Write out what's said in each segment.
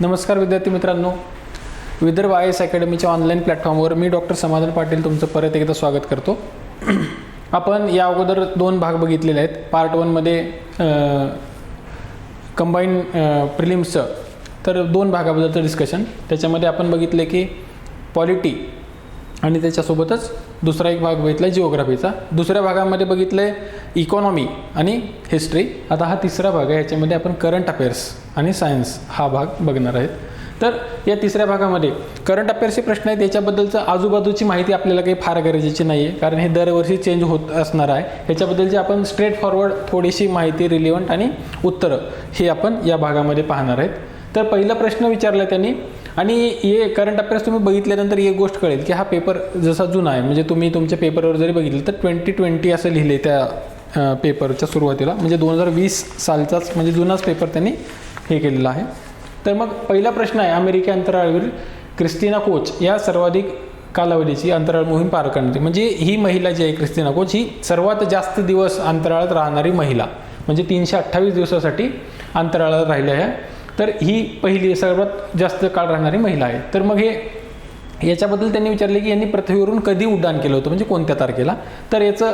नमस्कार विद्यार्थी मित्रांनो, विदर्भ IAS अकॅडमीच्या ऑनलाईन प्लॅटफॉर्मवर मी डॉक्टर समाधान पाटील तुमचं परत एकदा स्वागत करतो. आपण या अगोदर 2 भाग बघितलेले आहेत. पार्ट 1 मध्ये कंबाईन प्रिलिम्सचं तर 2 भागाबद्दलचं डिस्कशन. त्याच्यामध्ये आपण बघितले की पॉलिटी आणि त्याच्यासोबतच दुसरा एक भाग बघितला जिओग्राफीचा. दुसऱ्या भागामध्ये बघितलं आहे इकॉनॉमी आणि हिस्ट्री. आता हा तिसरा भाग आहे, याच्यामध्ये आपण करंट अफेअर्स आणि सायन्स हा भाग बघणार आहेत. तर या तिसऱ्या भागामध्ये करंट अफेअर्सचे प्रश्न आहेत. याच्याबद्दलचं आजूबाजूची माहिती आपल्याला काही फार गरजेची नाही आहे, कारण हे दरवर्षी चेंज होत असणार आहे. ह्याच्याबद्दलची आपण स्ट्रेट फॉरवर्ड थोडीशी माहिती, रिलिव्हंट आणि उत्तरं हे आपण या भागामध्ये पाहणार आहेत. तर पहिला प्रश्न विचारला त्यांनी, आणि हे करंट अफेअर्स तुम्ही बघितल्यानंतर एक गोष्ट कळेल की हा पेपर जसा जुना आहे, म्हणजे तुम्ही तुमच्या पेपरवर जरी बघितलं तर 2020 असं लिहिले त्या पेपरच्या सुरुवातीला, म्हणजे 2020 सालचाच म्हणजे जुनाच पेपर त्यांनी हे केलेला आहे. तर मग पहिला प्रश्न आहे, अमेरिकी अंतराळवीर क्रिस्टिना कोच या सर्वाधिक कालावधीची अंतराळ मोहीम पार करणारी, म्हणजे ही महिला जी आहे क्रिस्टिना कोच ही सर्वात जास्त दिवस अंतराळात राहणारी महिला, म्हणजे 328 दिवसासाठी अंतराळात राहिली आहे. तर ही पहिली सर्वात जास्त काळ राहणारी महिला आहे. तर मग याच्याबद्दल त्यांनी विचारले की यांनी पृथ्वीवरून कधी उड्डाण केलं होतं, म्हणजे कोणत्या तारखेला. तर याचं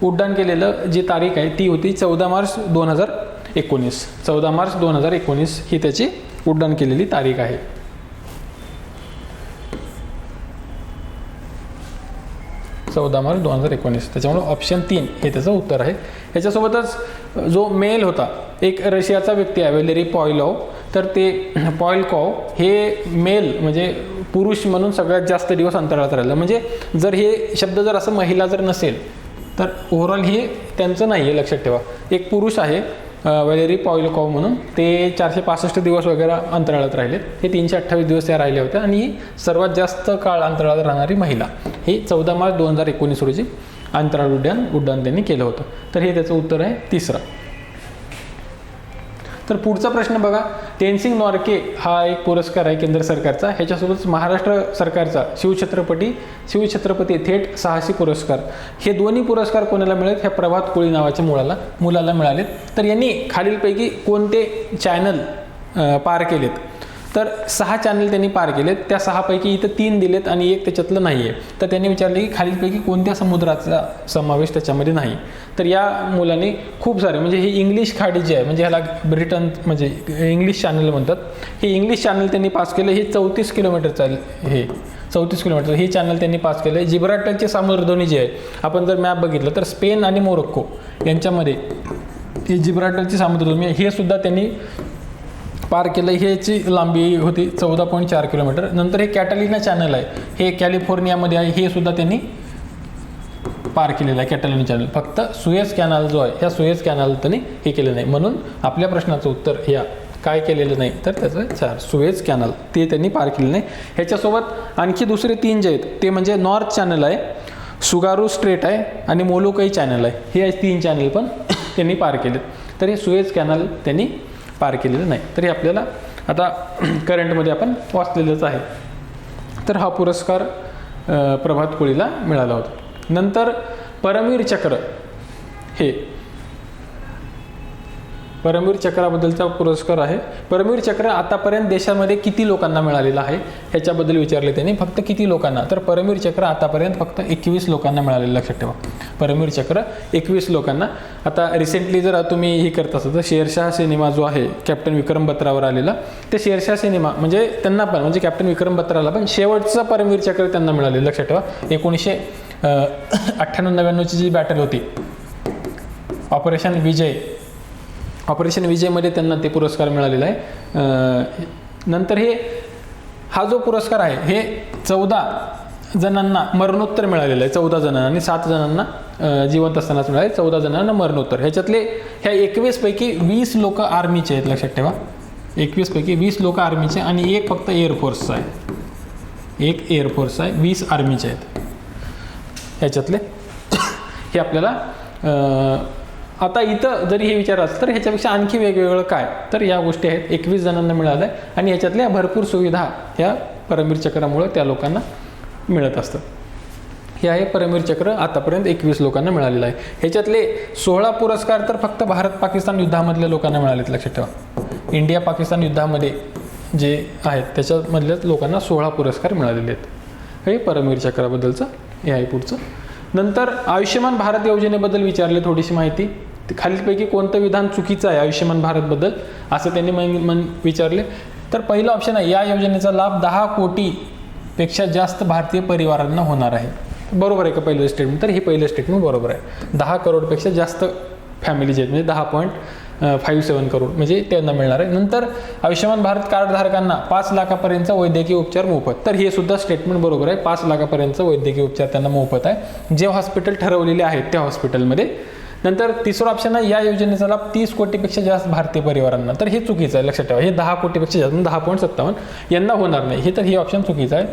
उड्डाण केलेलं जी तारीख आहे ती होती 14 मार्च 2019. 14 मार्च 2019 ही त्याची उड्डाण केलेली तारीख आहे. मार्च 2019. त्याच्यामुळे ऑप्शन 3 हे त्याचं उत्तर आहे. याच्यासोबतच जो मेल होता, एक रशियाचा व्यक्ती आहे व्हॅलेरी पॉयलॉव, तर ते पॉयलकॉव हे मेल म्हणजे पुरुष म्हणून सगळ्यात जास्त दिवस अंतराळात राहिलं. म्हणजे जर हे शब्द जर असं महिला जर नसेल तर ओव्हरऑल हे त्यांचं नाही आहे, लक्षात ठेवा. एक पुरुष आहे व्हॅलेरी पॉयलकॉव म्हणून, ते 465 दिवस वगैरे अंतराळात राहिलेत. हे 328 दिवस त्या राहिल्या होत्या, आणि ही सर्वात जास्त काळ अंतराळात राहणारी महिला. ही 14 मार्च 2019 रोजी अंतराळ उड्डाण त्यांनी केलं होतं. तर हे त्याचं उत्तर आहे तिसरं. तर पुढचा प्रश्न बघा, तेनसिंग नॉर्के हा एक पुरस्कार आहे केंद्र सरकारचा. ह्याच्यासोबत महाराष्ट्र सरकारचा शिवछत्रपती थेट साहसी पुरस्कार, हे दोन्ही पुरस्कार कोणाला मिळालेत? ह्या प्रभात कोळी नावाच्या मुलाला मिळालेत. तर यांनी खालीलपैकी कोणते चॅनल पार केलेत? तर 6 चॅनल त्यांनी पार केलेत. त्या 6 पैकी इथं 3 दिलेत आणि एक त्याच्यातलं नाही आहे. तर त्यांनी विचारले की खालीलपैकी कोणत्या समुद्राचा समावेश त्याच्यामध्ये नाही. तर या मुलाने खूप सारे, म्हणजे ही इंग्लिश खाडी जी आहे, म्हणजे ह्याला ब्रिटन म्हणजे इंग्लिश चॅनल म्हणतात, हे इंग्लिश चॅनल त्यांनी पास केलं. हे 34 किलोमीटरचं आहे. हे 34 किलोमीटर हे चॅनल त्यांनी पास केलं. जिब्राल्टरचे सामुद्रधुनी जे आहे, आपण जर मॅप बघितलं तर स्पेन आणि मोरोक्को यांच्यामध्ये हे जिब्राल्टरची सामुद्रधुनी हे सुद्धा त्यांनी पार केलं. ह्याची लांबी होती 14.4 किलोमीटर. नंतर हे कॅटालिना चॅनल आहे, हे कॅलिफोर्नियामध्ये आहे, हे सुद्धा त्यांनी पार केलेलं आहे कॅटालिना चॅनल. फक्त सुएझ कॅनल जो आहे, ह्या सुएझ कॅनल त्यांनी हे केलं नाही. म्हणून आपल्या प्रश्नाचं उत्तर ह्या काय केलेलं नाही, तर त्याचं 4 सुएझ कॅनल ते त्यांनी पार केलेलं नाही. ह्याच्यासोबत आणखी दुसरे 3 जे आहेत ते म्हणजे नॉर्थ चॅनल आहे, सुगारू स्ट्रेट आहे आणि मोलोकाई चॅनल आहे. हे 3 चॅनल पण त्यांनी पार केलेत. तर हे सुएझ कॅनल त्यांनी पार केलेलं नाही. तरी आपल्याला आता करंटमध्ये आपण वाचलेलंच आहे. तर हा पुरस्कार प्रभात कोळीला मिळाला होता. नंतर परमवीर चक्र, हे परमवीर चक्राबद्दलचा पुरस्कार आहे. परमवीर चक्र आतापर्यंत देशामध्ये किती लोकांना मिळालेलं आहे ह्याच्याबद्दल विचारले त्यांनी. फक्त किती लोकांना? तर परमवीर चक्र आतापर्यंत फक्त 21 लोकांना मिळालेलं, लक्षात ठेवा. परमवीर चक्र 21 लोकांना. आता रिसेंटली जर तुम्ही हे करत असाल तर शेरशाह सिनेमा जो आहे कॅप्टन विक्रम बत्रावर आलेला, ते शेरशाह सिनेमा म्हणजे त्यांना पण, म्हणजे कॅप्टन विक्रम बत्राला पण शेवटचं परमवीर चक्र त्यांना मिळालेलं, लक्षात ठेवा. 1998-99ची जी बॅटल होती ऑपरेशन विजयमध्ये त्यांना ते पुरस्कार मिळालेला आहे. नंतर हा जो पुरस्कार आहे हे 14 जणांना मरणोत्तर मिळालेलं आहे. 14 जणांना आणि 7 जणांना जिवंत असतानाच मिळाले, 14 जणांना मरणोत्तर. ह्याच्यातले ह्या 21 पैकी 20 लोक आर्मीचे आहेत, लक्षात ठेवा. 21 पैकी 20 लोक आर्मीचे आणि एक फक्त एअरफोर्सचा आहे. एक एअरफोर्स आहे, 20 आर्मीचे आहेत ह्याच्यातले. हे आपल्याला आता इथं जरी हे विचार असतं तर ह्याच्यापेक्षा आणखी वेगवेगळं काय, तर या गोष्टी आहेत. 21 जणांना मिळालं आहे आणि ह्याच्यातल्या भरपूर सुविधा ह्या परमवीर चक्रामुळे त्या लोकांना मिळत असतात. हे आहे परमवीर चक्र, आतापर्यंत 21 लोकांना मिळालेलं आहे. ह्याच्यातले 16 पुरस्कार तर फक्त भारत पाकिस्तान युद्धामधल्या लोकांना मिळालेत, लक्षात ठेवा. इंडिया पाकिस्तान युद्धामध्ये जे आहेत त्याच्यामधल्याच लोकांना 16 पुरस्कार मिळालेले आहेत. हे परमवीर चक्राबद्दलचं हे आहे पुढचं. नंतर आयुष्यमान भारत योजनेबद्दल विचारले थोडीशी माहिती. खालीलपैकी कोणतं विधान चुकीचं आहे आयुष्यमान भारतबद्दल असं त्यांनी विचारले. तर पहिलं ऑप्शन आहे, या योजनेचा लाभ 10 कोटीपेक्षा जास्त भारतीय परिवारांना होणार आहे. बरोबर आहे का पहिलं स्टेटमेंट? तर हे पहिलं स्टेटमेंट बरोबर आहे. 10 करोडपेक्षा जास्त फॅमिलीज आहेत म्हणजे 10.57 करोड म्हणजे त्यांना मिळणार आहे. नंतर आयुष्यमान भारत कार्ड धारकांना 5 लाखापर्यंतचा वैद्यकीय उपचार मोफत. तर हे सुद्धा स्टेटमेंट बरोबर आहे. 5 लाखापर्यंतचा वैद्यकीय उपचार त्यांना मोफत आहे जे हॉस्पिटल ठरवलेले आहेत त्या हॉस्पिटलमध्ये. नंतर तिसरं ऑप्शन आहे, या योजनेचा लाभ 30 कोटीपेक्षा जास्त भारतीय परिवारांना. तर हे चुकीचं आहे, लक्षात ठेवा. हे 10 कोटीपेक्षा जास्त 10.57 यांना होणार नाही. हे तर हे ऑप्शन चुकीचं आहे,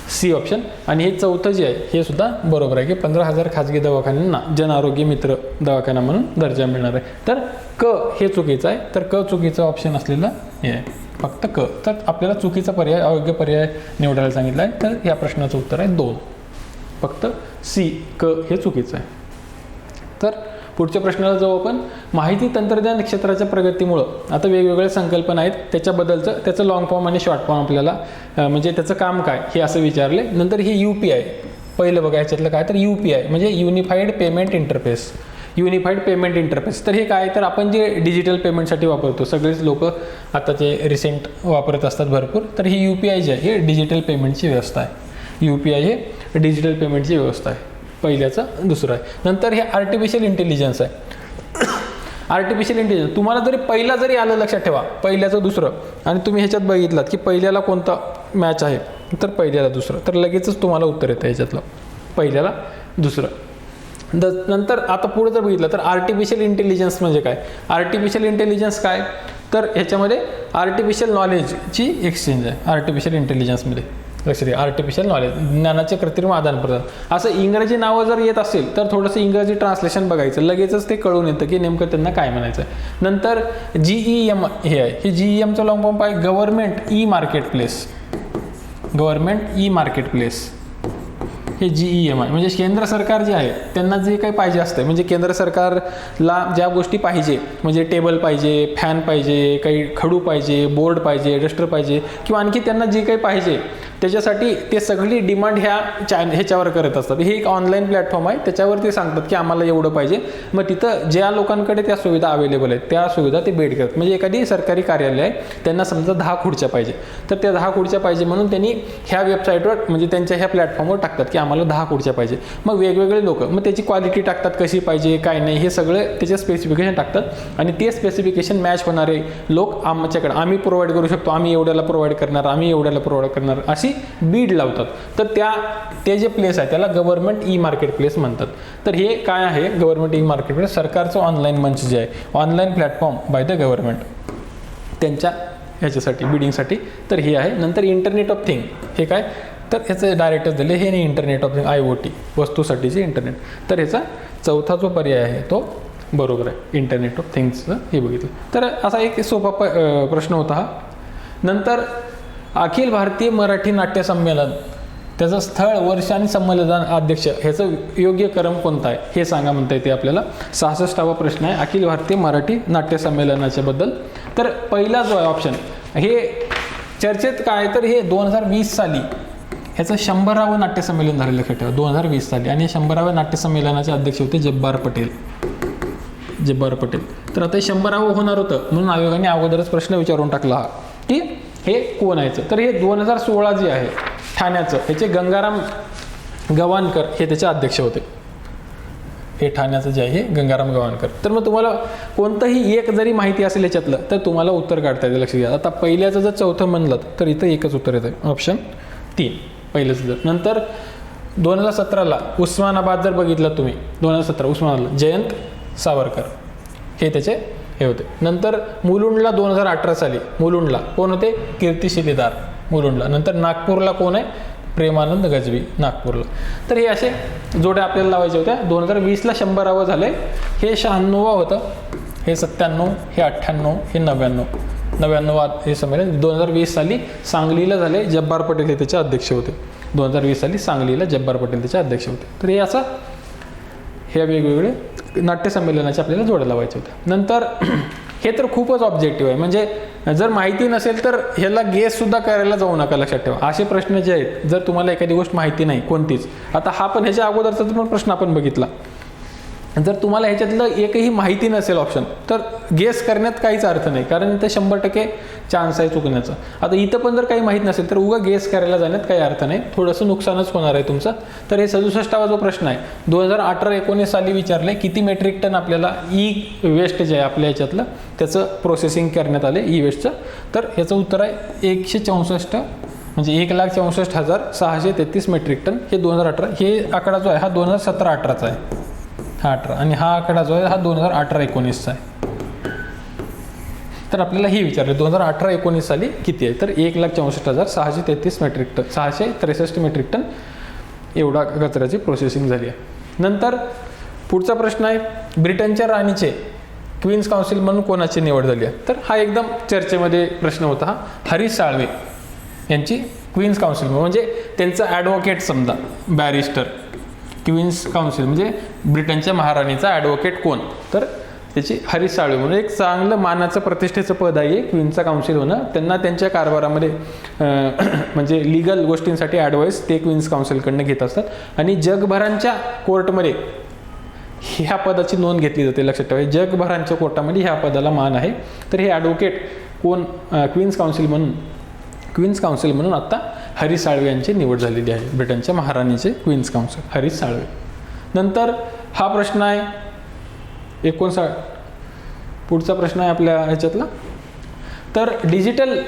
सी ऑप्शन. आणि हे चौथं जे आहे हे सुद्धा बरोबर आहे की 15,000 खाजगी दवाखान्यांना जन आरोग्य मित्र दवाखाना म्हणून दर्जा मिळणार आहे. तर क हे चुकीचं आहे. तर क चुकीचं ऑप्शन असलेलं हे आहे फक्त क. तर आपल्याला चुकीचा पर्याय अयोग्य पर्याय निवडायला सांगितलं आहे. तर या प्रश्नाचं उत्तर आहे 2. फक्त सी क हे चुकीचं आहे. तर पुढच्या प्रश्नाला जाऊ आपण. माहिती तंत्रज्ञान क्षेत्राच्या प्रगतीमुळं आता वेगवेगळ्या संकल्पना आहेत त्याचं लॉंग फॉर्म आणि शॉर्ट फॉर्म आपल्याला म्हणजे त्याचं काम काय हे असं विचारले. नंतर हे UPI पहिलं बघा याच्यातलं काय तर UPI म्हणजे unified payment interface. Unified payment interface तर हे काय तर आपण जे डिजिटल पेमेंटसाठी वापरतो सगळेच लोक आता ते रिसेंट वापरत असतात भरपूर. तर ही UPI जे आहे हे डिजिटल पेमेंटची व्यवस्था आहे. UPI हे डिजिटल पेमेंटची व्यवस्था आहे पहिल्याचं. दुसरं आहे नंतर हे आर्टिफिशियल इंटेलिजन्स आहे. आर्टिफिशियल इंटेलिजन्स तुम्हाला पहिला जरी आलं लक्षात ठेवा पहिल्याचं दुसरं आणि तुम्ही ह्याच्यात बघितलात की पहिल्याला कोणता मॅच आहे तर पहिल्याला दुसरं तर लगेचच तुम्हाला उत्तर येतं ह्याच्यातलं पहिल्याला दुसरं. नंतर आता पुढे जर बघितलं तर आर्टिफिशियल इंटेलिजन्स म्हणजे काय. आर्टिफिशियल इंटेलिजन्स काय तर ह्याच्यामध्ये आर्टिफिशियल नॉलेजची एक्सचेंज आहे आर्टिफिशियल इंटेलिजन्समध्ये. लक्ष द्या आर्टिफिशियल नॉलेज ज्ञानाचे कृत्रिम आदानप्रदान. असं इंग्रजी नावं जर येत असेल तर थोडंसं इंग्रजी ट्रान्सलेशन बघायचं लगेचच ते कळून येतं की नेमकं त्यांना काय म्हणायचं आहे. नंतर GEM हे आहे. हे GEMचं लॉंग फॉर्म आहे government E market place. Government E market place हे GEM आहे. म्हणजे केंद्र सरकार जे आहे त्यांना जे काही पाहिजे असतं म्हणजे केंद्र सरकारला ज्या गोष्टी पाहिजे म्हणजे टेबल पाहिजे फॅन पाहिजे काही खडू पाहिजे बोर्ड पाहिजे डस्टर पाहिजे किंवा आणखी त्यांना जे काही पाहिजे त्याच्यासाठी ते सगळी डिमांड ह्याच्यावर करत असतात. हे एक ऑनलाईन प्लॅटफॉर्म आहे त्याच्यावर ते सांगतात की आम्हाला एवढं पाहिजे. मग तिथं ज्या लोकांकडे त्या सुविधा अवेलेबल आहेत त्या सुविधा ते भेट करतात. म्हणजे एखादी सरकारी कार्यालय आहे त्यांना समजा 10 खुर्च्या पाहिजे तर त्या 10 खुर्च्या पाहिजे म्हणून त्यांनी ह्या वेबसाईटवर म्हणजे त्यांच्या ह्या प्लॅटफॉर्मवर टाकतात की आम्हाला 10 खुर्च्या पाहिजे. मग वेगवेगळे लोक मग त्याची क्वालिटी टाकतात कशी पाहिजे काय नाही हे सगळं त्याचे स्पेसिफिकेशन टाकतात आणि ते स्पेसिफिकेशन मॅच होणारे लोक आमच्याकडे आम्ही प्रोव्हाइड करू शकतो आम्ही एवढ्याला प्रोव्हाइड करणार आम्ही एवढ्याला प्रोव्हाइड करणार अशी बीड लावतात. तर ते जे प्लेस आहे त्याला गव्हर्नमेंट ई मार्केट प्लेस म्हणतात. तर हे काय आहे गव्हर्नमेंट ई मार्केट प्लेस सरकारचं ऑनलाईन मंच जे आहे online platform by the government त्यांच्या ह्याच्यासाठी बिडिंगसाठी. तर हे आहे. नंतर इंटरनेट ऑफ थिंग हे काय तर ह्याचं डायरेक्टच दिले हे नाही इंटरनेट ऑफ थिंग IoT वस्तूसाठीचे इंटरनेट. तर ह्याचा चौथा जो पर्याय आहे तो बरोबर आहे इंटरनेट ऑफ थिंग्सचं हे बघितलं. तर असा एक सोपा प्रश्न होता हा. नंतर अखिल भारतीय मराठी नाट्य संमेलन त्याचं स्थळ वर्ष आणि संमेलन अध्यक्ष ह्याचं योग्य क्रम कोणता आहे हे सांगा म्हणता येते आपल्याला. 66वा प्रश्न आहे अखिल भारतीय मराठी नाट्य संमेलनाच्या बद्दल. तर पहिला जो आहे ऑप्शन हे चर्चेत काय तर हे 2020 साली ह्याचं 100वे नाट्य संमेलन झालेलं लक्षात ठेवा 2020 साली. आणि 100व्या नाट्य संमेलनाचे अध्यक्ष होते जब्बार पटेल. तर आता 100वे होणार होतं म्हणून आयोगाने अगोदरच प्रश्न विचारून टाकला हा की हे कोण आहे. तर हे 2016 जे आहे ठाण्याचं ह्याचे गंगाराम गवाणकर हे त्याचे अध्यक्ष होते. हे ठाण्याचं जे आहे हे गंगाराम गवाणकर. तर मग तुम्हाला कोणतंही एक जरी माहिती असेल याच्यातलं तर तुम्हाला उत्तर काढता येते. लक्ष घ्या. आता पहिल्याचं जर चौथं म्हणलं तर इथं एकच उत्तर येतं ऑप्शन 3 पहिलंच. जर नंतर 2017ला उस्मानाबाद जर बघितलं तुम्ही 2017 उस्मानाबाद जयंत सावरकर हे त्याचे हे होते. नंतर मुलुंडला 2018 साली मुलुंडला कोण होते कीर्ती शिलेदार मुलुंडला. नंतर नागपूरला कोण आहे प्रेमानंद गजवी नागपूरला. तर हे असे जोड्या आपल्याला लावायच्या होत्या. 2020ला 100वे झाले हे 96वा होतं हे 97 हे 98 हे 99 हे संमेलन 2020 साली सांगलीला झाले. जब्बार पटेल हे त्याचे अध्यक्ष होते. 2020 साली सांगलीला जब्बार पटेल त्याचे अध्यक्ष होते. तर हे असं हे वेगवेगळे नाट्य संमेलनाचे आपल्याला जोड्या लावायचे होते. नंतर हे तर खूपच ऑब्जेक्टिव्ह आहे. म्हणजे जर माहिती नसेल तर ह्याला गेससुद्धा करायला जाऊ नका. लक्षात ठेवा, असे प्रश्न जे आहेत, जर तुम्हाला एखादी गोष्ट माहिती नाही कोणतीच, आता हा पण ह्याच्या अगोदरचा पण प्रश्न आपण बघितला, जर तुम्हाला ह्याच्यातलं एकही माहिती नसेल ऑप्शन, तर गेस करण्यात काहीच अर्थ नाही, कारण इथं 100% चान्स आहे चुकण्याचा. आता इथं पण जर काही माहीत नसेल तर उगा गेस करायला जाण्यात काही अर्थ नाही, थोडंसं नुकसानच होणार आहे तुमचं. तर हे 67वा जो प्रश्न आहे 2018-19 साली विचारले, किती मेट्रिक टन आपल्याला ई वेस्ट जे आहे आपल्या ह्याच्यातलं त्याचं प्रोसेसिंग करण्यात आले ई वेस्टचं. तर ह्याचं उत्तर आहे 164, म्हणजे 1,64,633 मेट्रिक टन. हे 2018, हे आकडा जो आहे हा 2017-18चा आहे, हा 18, आणि हा आकडा जो आहे हा 2018-19चा आहे. तर आपल्याला हे विचारलं 2018-19 साली किती आहे, तर 1,64,633 मेट्रिक टन, 663 मेट्रिक टन एवढा कचऱ्याची प्रोसेसिंग झाली आहे. नंतर पुढचा प्रश्न आहे, ब्रिटनच्या राणीचे क्वीन्स काउन्सिल म्हणून कोणाची निवड झाली आहे. तर हा एकदम चर्चेमध्ये प्रश्न होता. हा हरीश साळवे यांची क्वीन्स काउन्सिल, म्हणजे त्यांचं ॲडव्होकेट समजा, बॅरिस्टर. क्वीन्स काउन्सिल म्हणजे ब्रिटनच्या महाराणीचा ॲडव्होकेट कोण, तर त्याची हरीश साळवे म्हणून एक चांगलं मानाचं प्रतिष्ठेचं पद आहे क्वीन्सचा काउन्सिल होणं. त्यांना त्यांच्या कारभारामध्ये म्हणजे लिगल गोष्टींसाठी ॲडवाईस ते क्वीन्स काउन्सिलकडनं घेत असतात, आणि जगभरांच्या कोर्टमध्ये ह्या पदाची नोंद घेतली जाते. लक्षात ठेवा, जगभरांच्या कोर्टामध्ये ह्या पदाला मान आहे. तर हे ॲडव्होकेट कोण, क्वीन्स काउन्सिल म्हणून आता हरीश साळवे यांची निवड झालेली आहे, ब्रिटनच्या महाराणीचे क्वीन्स काउन्सिल हरीश साळवे. नंतर हा प्रश्न आहे 59, पुढचा प्रश्न आहे आपल्या ह्याच्यातला. तर डिजिटल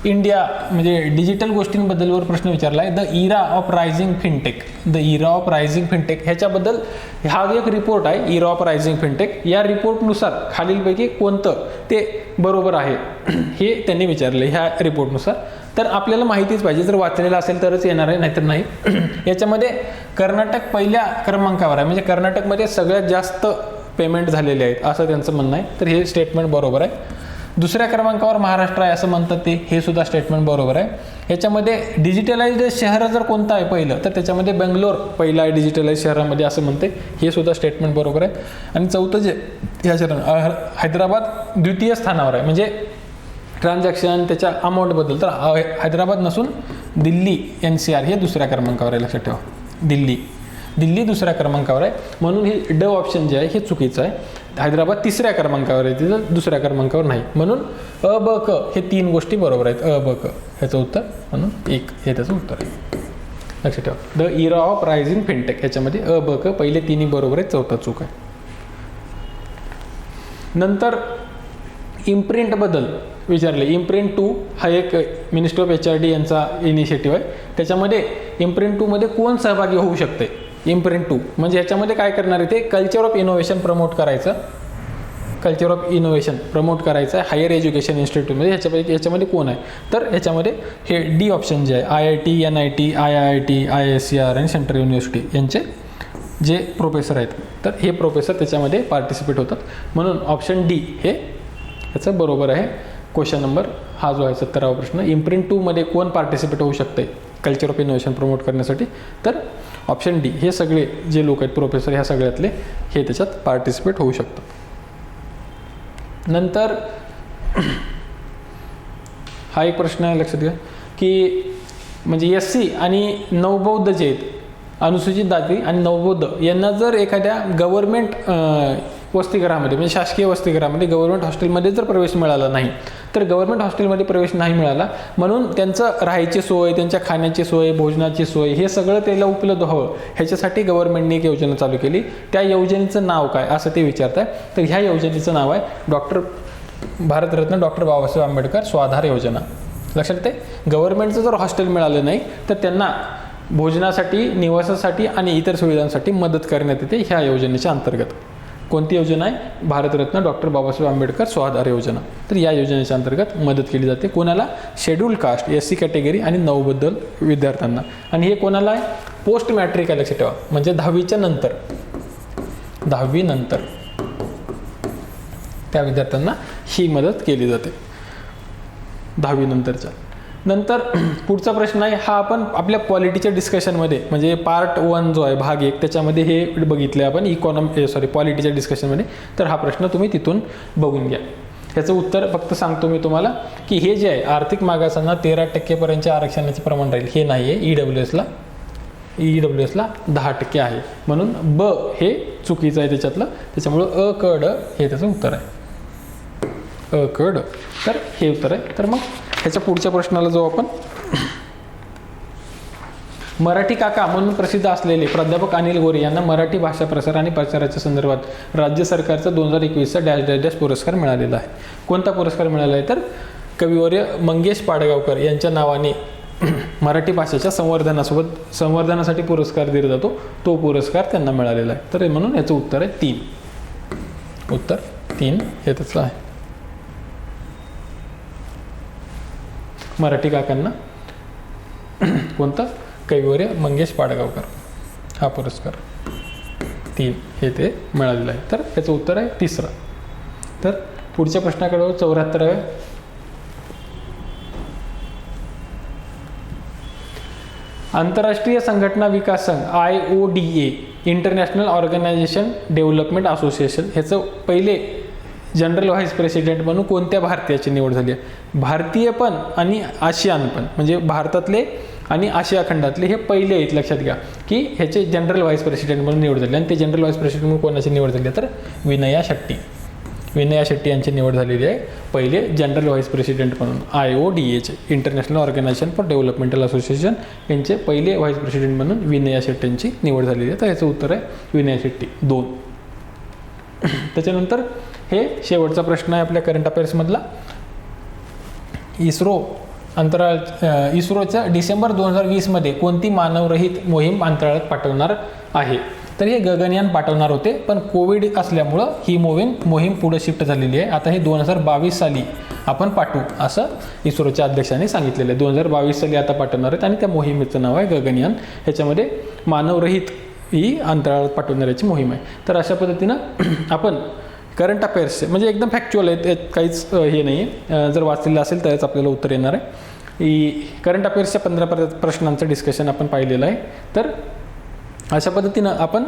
इंडिया म्हणजे डिजिटल गोष्टींबद्दलवर प्रश्न विचारला आहे, the era of rising fintech. ह्याच्याबद्दल हा एक रिपोर्ट आहे, इरा ऑफ रायझिंग फिनटेक. या रिपोर्टनुसार खालीलपैकी कोणतं ते बरोबर आहे हे त्यांनी विचारले ह्या रिपोर्टनुसार. तर आपल्याला माहितीच पाहिजे, जर वाचलेलं असेल तरच येणार आहे, नाहीतर नाही. याच्यामध्ये कर्नाटक पहिल्या क्रमांकावर आहे, म्हणजे कर्नाटकमध्ये सगळ्यात जास्त पेमेंट झालेले आहेत असं त्यांचं म्हणणं आहे. तर हे स्टेटमेंट बरोबर आहे. दुसऱ्या क्रमांकावर महाराष्ट्र आहे असं म्हणतात ते, हे सुद्धा स्टेटमेंट बरोबर आहे. याच्यामध्ये डिजिटलाइज्ड शहर जर कोणतं आहे पहिलं, तर त्याच्यामध्ये बेंगलोर पहिला आहे डिजिटलाइज शहरामध्ये असं म्हणते, हे सुद्धा स्टेटमेंट बरोबर आहे. आणि चौथं जे ह्या शहर हैदराबाद द्वितीय स्थानावर आहे, म्हणजे ट्रान्झॅक्शन त्याच्या अमाऊंटबद्दल. तर हैदराबाद नसून दिल्ली NCR हे दुसऱ्या क्रमांकावर आहे. लक्षात ठेवा, दिल्ली दुसऱ्या क्रमांकावर आहे, म्हणून हे ड ऑप्शन जे आहे हे चुकीचं आहे. हैदराबाद तिसऱ्या क्रमांकावर आहे, तिथं दुसऱ्या क्रमांकावर नाही, म्हणून अ ब क हे 3 गोष्टी बरोबर आहेत. अ ब क ह्याचं उत्तर, म्हणून 1 हे त्याचं उत्तर आहे. लक्षात ठेवा, the era of rising fintech ह्याच्यामध्ये अ ब क पहिले 3 बरोबर आहेत, चौथा चूक आहे. नंतर इम्प्रिंट बद्दल विचारले. इम्प्रिंट 2 हा एक मिनिस्ट्री ऑफ HRD यांचा इनिशिएटिव्ह आहे. त्याच्यामध्ये इम्प्रिंट 2 मध्ये कोण सहभागी होऊ शकते. इम्प्रिंट 2 म्हणजे ह्याच्यामध्ये काय करणार आहे, ते कल्चर ऑफ इनोव्हेशन प्रमोट करायचं आहे हायर एज्युकेशन इन्स्टिट्यूटमध्ये. ह्याच्यामध्ये कोण आहे, तर ह्याच्यामध्ये हे डी ऑप्शन जे आहे, IIT, NIT, IIT, IISER आणि सेंट्रल युनिव्हर्सिटी यांचे जे प्रोफेसर आहेत, तर हे प्रोफेसर त्याच्यामध्ये पार्टिसिपेट होतात, म्हणून ऑप्शन डी हे ह्याचं बरोबर आहे. क्वेश्चन नंबर हा जो आहे 17वा प्रश्न, इम्प्रिंट 2 मध्ये कोण पार्टिसिपेट होऊ शकते कल्चर ऑफ इनोव्हेशन प्रमोट करण्यासाठी, तर ऑप्शन डी हे सगळे जे लोक आहेत प्रोफेसर ह्या सगळ्यातले हे त्याच्यात पार्टिसिपेट होऊ शकतात. नंतर हा एक प्रश्न आहे, लक्षात घ्या, की म्हणजे SC आणि नवबौद्ध जे आहेत, अनुसूचित जाती आणि नवबौद्ध यांना जर एखाद्या गव्हर्नमेंट वसतिगृहामध्ये म्हणजे शासकीय वसतिगृहामध्ये गव्हर्नमेंट हॉस्टेलमध्ये जर प्रवेश मिळाला नाही, तर गव्हर्नमेंट हॉस्टेलमध्ये प्रवेश नाही मिळाला म्हणून त्यांचं राहायची सोय, त्यांच्या खाण्याची सोय, भोजनाची सोय हे सगळं त्याला उपलब्ध व्हावं ह्याच्यासाठी गव्हर्नमेंटने एक योजना चालू केली. त्या योजनेचं नाव काय असं ते विचारत आहे. तर ह्या योजनेचं नाव आहे भारतरत्न डॉक्टर बाबासाहेब आंबेडकर स्वाधार योजना. लक्षात येते, गव्हर्नमेंटचं जर हॉस्टेल मिळालं नाही तर त्यांना भोजनासाठी, निवासासाठी आणि इतर सुविधांसाठी मदत करण्यात येते ह्या योजनेच्या अंतर्गत. कोणती योजना आहे, भारतरत्न डॉक्टर बाबासाहेब आंबेडकर स्वाधार योजना. तर या योजनेच्या अंतर्गत मदत केली जाते कोणाला, शेड्यूल्ड कास्ट SC कॅटेगरी आणि नवबद्दल विद्यार्थ्यांना. आणि हे कोणाला आहे, पोस्ट मॅट्रिक आहे. लक्षात ठेवा, म्हणजे 10वीच्या नंतर, 10वी नंतर त्या विद्यार्थ्यांना ही मदत केली जाते 10वी नंतरच्या. नंतर पुढचा प्रश्न आहे, हा आपण आपल्या पॉलिटीच्या डिस्कशनमध्ये म्हणजे पार्ट 1 जो आहे भाग 1 त्याच्यामध्ये हे बघितलं आपण पॉलिटीच्या डिस्कशनमध्ये. तर हा प्रश्न तुम्ही तिथून बघून घ्या. ह्याचं उत्तर फक्त सांगतो मी तुम्हाला की हे जे आहे आर्थिक मागासांना 13% आरक्षणाचे प्रमाण राहील हे नाही आहे. ईडब्ल्यूएसला 10% आहे, म्हणून ब हे चुकीचं आहे त्याच्यातलं. त्याच्यामुळं अ क ड हे त्याचं उत्तर आहे. अ क ड तर हे उत्तर आहे. तर मग ह्याच्या पुढच्या प्रश्नाला जाऊ आपण. मराठी काका म्हणून प्रसिद्ध असलेले प्राध्यापक अनिल गोरे यांना मराठी भाषा प्रसार आणि प्रचाराच्या संदर्भात राज्य सरकारचा 2021चा डॅश डॅश डॅश पुरस्कार मिळालेला आहे. कोणता पुरस्कार मिळाला आहे तर कविवर्य मंगेश पाडगावकर यांच्या नावाने मराठी भाषेच्या संवर्धनासाठी पुरस्कार दिला जातो. तो पुरस्कार त्यांना मिळालेला आहे. तर म्हणून याचं उत्तर आहे 3. उत्तर 3 हे त्याचं आहे. मराठी काकांना कोणता कविवर्य मंगेश पाडगावकर हा पुरस्कार 3 हे ते मिळालेलं आहे. तर याचं उत्तर आहे 3. तर पुढच्या प्रश्नाकडे 74. आंतरराष्ट्रीय संघटना विकास संघ IODA international organization development association ह्याचं पहिले जनरल व्हाईस प्रेसिडेंट म्हणून कोणत्या भारतीयाची निवड झाली आहे. भारतीय पण आणि आशियान पण म्हणजे भारतातले आणि आशिया खंडातले हे पहिले आहेत. लक्षात घ्या की ह्याचे जनरल व्हाईस प्रेसिडेंट म्हणून निवड झाली. आणि ते जनरल व्हाईस प्रेसिडेंट म्हणून कोणाची निवड झाली तर विनया शेट्टी यांची निवड झालेली आहे पहिले जनरल व्हाईस प्रेसिडेंट म्हणून. IODAचे international organization for developmental association यांचे पहिले व्हाईस प्रेसिडेंट म्हणून विनया शेट्टी यांची निवड झालेली आहे. तर याचं उत्तर आहे विनया शेट्टी 2. त्याच्यानंतर हे शेवटचा प्रश्न आहे आपल्या करंट अफेअर्समधला. इस्रोच्या डिसेंबर 2020मध्ये कोणती मानवरहित मोहीम अंतराळात पाठवणार आहे तर हे गगनयान पाठवणार होते, पण कोविड असल्यामुळं ही मोहीम पुढे शिफ्ट झालेली आहे. आता हे 2022 साली आपण पाठवू असं इस्रोच्या अध्यक्षांनी सांगितलेलं आहे. 2022 साली आता पाठवणार आहेत आणि त्या मोहिमेचं नाव आहे गगनयान. ह्याच्यामध्ये मानवरहित ही अंतराळात पाठवणाऱ्याची मोहीम आहे. तर अशा पद्धतीनं आपण करंट अफेअर्स म्हणजे एकदम फॅक्च्युअल आहेत, काहीच हे नाही आहे. जर वाचलेलं असेल तरच आपल्याला उत्तर येणार आहे. करंट अफेअर्सच्या 15 प्रश्नांचं डिस्कशन आपण पाहिलेलं आहे. तर अशा पद्धतीनं आपण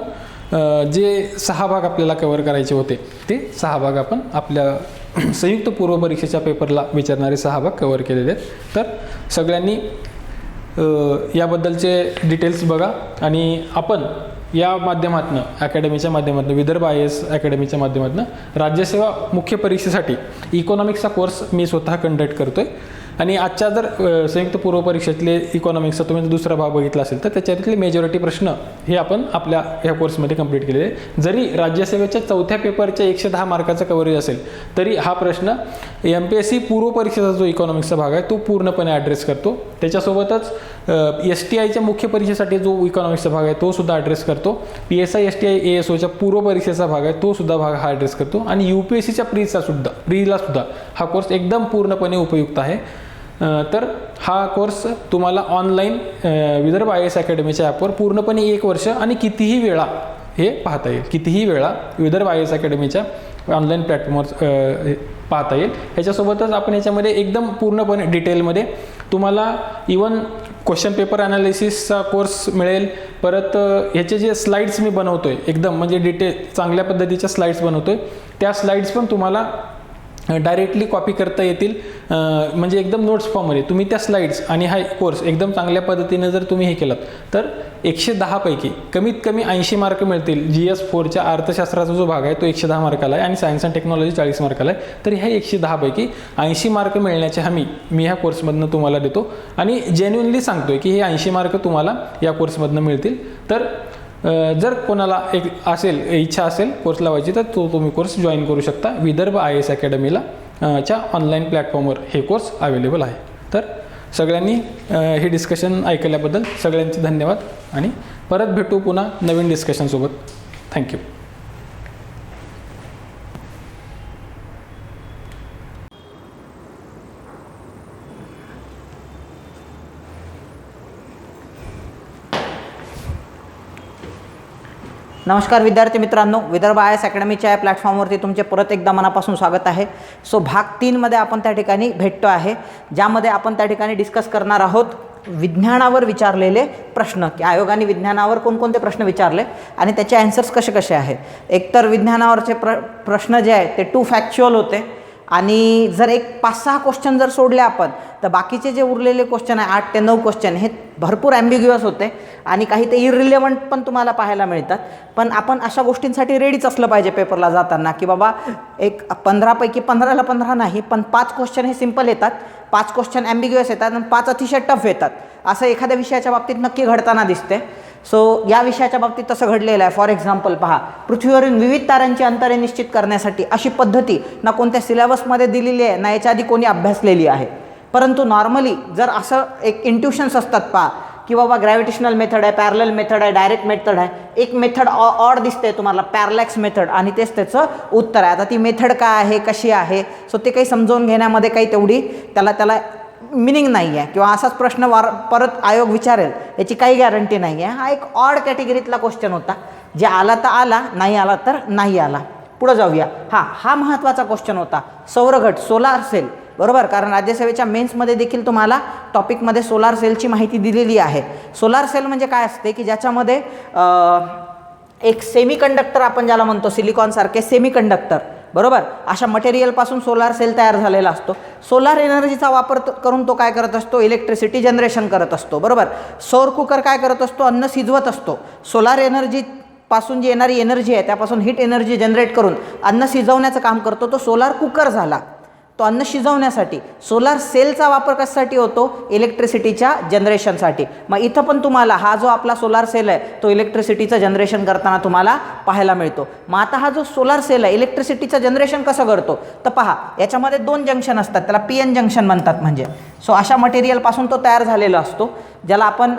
जे 6 भाग आपल्याला कव्हर करायचे होते ते 6 भाग आपण आपल्या संयुक्त पूर्व परीक्षेच्या पेपरला विचारणारे 6 भाग कव्हर केलेले आहेत. तर सगळ्यांनी याबद्दलचे डिटेल्स बघा आणि आपण या माध्यमातून अकॅडमीच्या माध्यमातून विदर्भ IAS अकॅडमीच्या माध्यमातून राज्यसेवा मुख्य परीक्षेसाठी इकॉनॉमिक्सचा कोर्स मी स्वतः कंडक्ट करतोय. आणि आजच्या जर संयुक्त पूर्व परीक्षेतले इकॉनॉमिक्सचा तुम्ही दुसरा भाग बघितला असेल तर त्याच्यातले मेजॉरिटी प्रश्न हे आपण आपल्या ह्या कोर्समध्ये कंप्लीट केलेले आहे. जरी राज्यसेवेच्या 4थ्या पेपरच्या 110 मार्काचा कव्हरेज असेल तरी हा प्रश्न MPSC पूर्व परीक्षेचा जो इकॉनॉमिक्सचा भाग आहे तो पूर्णपणे ॲड्रेस करतो. त्याच्यासोबतच STIच्या मुख्य परीक्षेसाठी जो इकॉनॉमिक्सचा भाग आहे तो सुद्धा ॲड्रेस करतो. PSI STI ASOच्या पूर्व परीक्षेचा भाग आहे तो सुद्धा भाग हा ॲड्रेस करतो. आणि UPSCच्या प्रीला सुद्धा हा कोर्स एकदम पूर्णपणे उपयुक्त आहे. तर हा कोर्स तुम्हाला ऑनलाईन विदर्भ IAS अकॅडमीच्या ॲपवर पूर्णपणे 1 वर्ष आणि कितीही वेळा हे पाहता येईल. कितीही वेळा विदर्भ IAS अकॅडमीच्या ऑनलाईन प्लॅटफॉर्मवर पाहता येईल. ह्याच्यासोबतच आपण याच्यामध्ये एकदम पूर्णपणे डिटेलमध्ये तुम्हाला इवन क्वेश्चन पेपर ॲनालिसिसचा कोर्स मिळेल. परत ह्याचे जे स्लाईड्स मी बनवतोय एकदम म्हणजे डिटेल चांगल्या पद्धतीच्या स्लाईड्स बनवतोय. त्या स्लाईड्स पण तुम्हाला डायरेक्टली कॉपी करता येतील. म्हणजे एकदम नोट्स फॉर्ममध्ये तुम्ही त्या स्लाईड्स आणि हा कोर्स एकदम चांगल्या पद्धतीने जर तुम्ही हे केलात तर 110 पैकी कमीत कमी 80 मार्क मिळतील. GS4च्या अर्थशास्त्राचा जो भाग आहे तो 110 मार्काला आहे आणि सायन्स अँड टेक्नॉलॉजी 40 मार्काला आहे. तर ह्या 110 पैकी 80 मार्क मिळण्याची हमी मी ह्या कोर्समधनं तुम्हाला देतो आणि जेन्युइनली सांगतोय की हे 80 मार्क तुम्हाला या कोर्समधनं मिळतील. तर जर कोणाला इच्छा असेल कोर्स लावायची तर तुम्ही कोर्स जॉईन करू शकता. विदर्भ IAS अकॅडमीला च्या ऑनलाईन प्लॅटफॉर्मवर हे कोर्स अवेलेबल आहे. तर सगळ्यांनी हे डिस्कशन ऐकल्याबद्दल सगळ्यांचे धन्यवाद आणि परत भेटू पुन्हा नवीन डिस्कशनसोबत. थँक्यू. नमस्कार विद्यार्थी मित्रांनो, विदर्भ IAS अकॅडमीच्या या प्लॅटफॉर्मवरती तुमचे परत एकदा मनापासून स्वागत आहे. सो भाग 3 मध्ये आपण त्या ठिकाणी भेटतो आहे, ज्यामध्ये आपण त्या ठिकाणी डिस्कस करणार आहोत विज्ञानावर विचारलेले प्रश्न, की आयोगाने विज्ञानावर कोणकोणते प्रश्न विचारले आणि त्याचे आन्सर्स कसे कसे आहे. एकतर विज्ञानावरचे प्रश्न जे आहेत ते टू फॅक्च्युअल होते आणि जर एक 5-6 क्वेश्चन जर सोडले आपण तर बाकीचे जे उरलेले क्वेश्चन आहे 8 ते 9 क्वेश्चन हे भरपूर ॲम्बिग्युअस होते आणि काही ते इररिलेवंट पण तुम्हाला पाहायला मिळतात. पण आपण अशा गोष्टींसाठी रेडीच असलं पाहिजे पेपरला जाताना, की बाबा एक 15 पैकी 15ला 15 नाही पण 5 क्वेश्चन हे सिम्पल येतात, 5 क्वेश्चन ॲम्बिग्युअस येतात आणि 5 अतिशय टफ येतात. असं एखाद्या विषयाच्या बाबतीत नक्की घडताना दिसते. सो या विषयाच्या बाबतीत तसं घडलेलं आहे. फॉर एक्झाम्पल पहा, पृथ्वीवरील विविध ताऱ्यांची अंतरे निश्चित करण्यासाठी अशी पद्धती ना कोणत्या सिलेबसमध्ये दिलेली आहे ना याच्या आधी कोणी अभ्यासलेली आहे. परंतु नॉर्मली जर असं एक इंट्युशन्स असतात पहा, की बाबा ग्रॅव्हिटेशनल मेथड आहे, पॅरलल मेथड आहे, डायरेक्ट मेथड आहे. एक मेथड ऑड दिसते तुम्हाला, पॅरलॅक्स मेथड, आणि तेच त्याचं उत्तर आहे. आता ती मेथड काय आहे, कशी आहे, सो ते काही समजावून घेण्यामध्ये काही तेवढी त्याला मिनिंग नाही आहे, किंवा असाच प्रश्न परत आयोग विचारेल याची काही गॅरंटी नाही आहे. हा एक ऑड कॅटेगरीतला क्वेश्चन होता, जे आला तर आला, नाही आला तर नाही आला. पुढं जाऊया. हा महत्त्वाचा क्वेश्चन होता, सौरघट, सोलार सेल, बरोबर. कारण राज्यसेवेच्या मेन्समध्ये देखील तुम्हाला टॉपिकमध्ये सोलार सेलची माहिती दिलेली आहे. सोलार सेल म्हणजे काय असते, की ज्याच्यामध्ये एक सेमीकंडक्टर आपण ज्याला म्हणतो, सिलिकॉनसारखे सेमीकंडक्टर, बरोबर, अशा मटेरियलपासून सोलार सेल तयार झालेला असतो. सोलार एनर्जीचा वापर करून तो काय करत असतो, इलेक्ट्रिसिटी जनरेशन करत असतो, बरोबर. सौर कुकर काय करत असतो, अन्न शिजवत असतो. सोलार एनर्जी पासून जी येणारी एनर्जी आहे त्यापासून हीट एनर्जी जनरेट करून अन्न शिजवण्याचं काम करतो, तो सोलार कुकर झाला. तो अन्न शिजवण्यासाठी. सोलार सेलचा वापर कशासाठी होतो, इलेक्ट्रिसिटीच्या जनरेशनसाठी. मग इथं पण तुम्हाला हा जो आपला सोलार सेल आहे तो इलेक्ट्रिसिटीचं जनरेशन करताना तुम्हाला पाहायला मिळतो. मग आता हा जो सोलार सेल आहे इलेक्ट्रिसिटीचं जनरेशन कसं करतो, तर पहा याच्यामध्ये 2 जंक्शन असतात, त्याला PN जंक्शन म्हणतात. म्हणजे सो अशा मटेरियलपासून तो तयार झालेला असतो, ज्याला आपण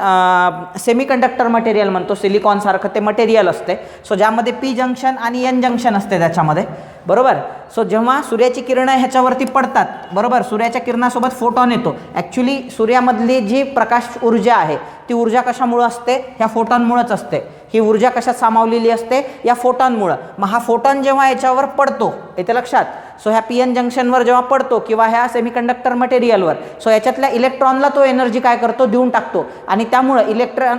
सेमीकंडक्टर मटेरियल म्हणतो. सिलिकॉनसारखं ते मटेरियल असते. सो ज्यामध्ये P जंक्शन आणि N जंक्शन असते त्याच्यामध्ये, बरोबर. सो जेव्हा सूर्याची किरणं ह्याच्यावरती पडतात, बरोबर, सूर्याच्या किरणासोबत फोटॉन येतो. ॲक्च्युली सूर्यामधली जी प्रकाश ऊर्जा आहे ती ऊर्जा कशामुळं असते, ह्या फोटॉनमुळंच असते. ही ऊर्जा कशात सामावलेली असते, या फोटॉनमुळं. मग हा फोटॉन जेव्हा याच्यावर पडतो, येते लक्षात, सो ह्या PN जंक्शनवर जेव्हा पडतो किंवा ह्या सेमीकंडक्टर मटेरियलवर, सो याच्यातल्या इलेक्ट्रॉनला तो एनर्जी काय करतो, देऊन टाकतो. आणि त्यामुळं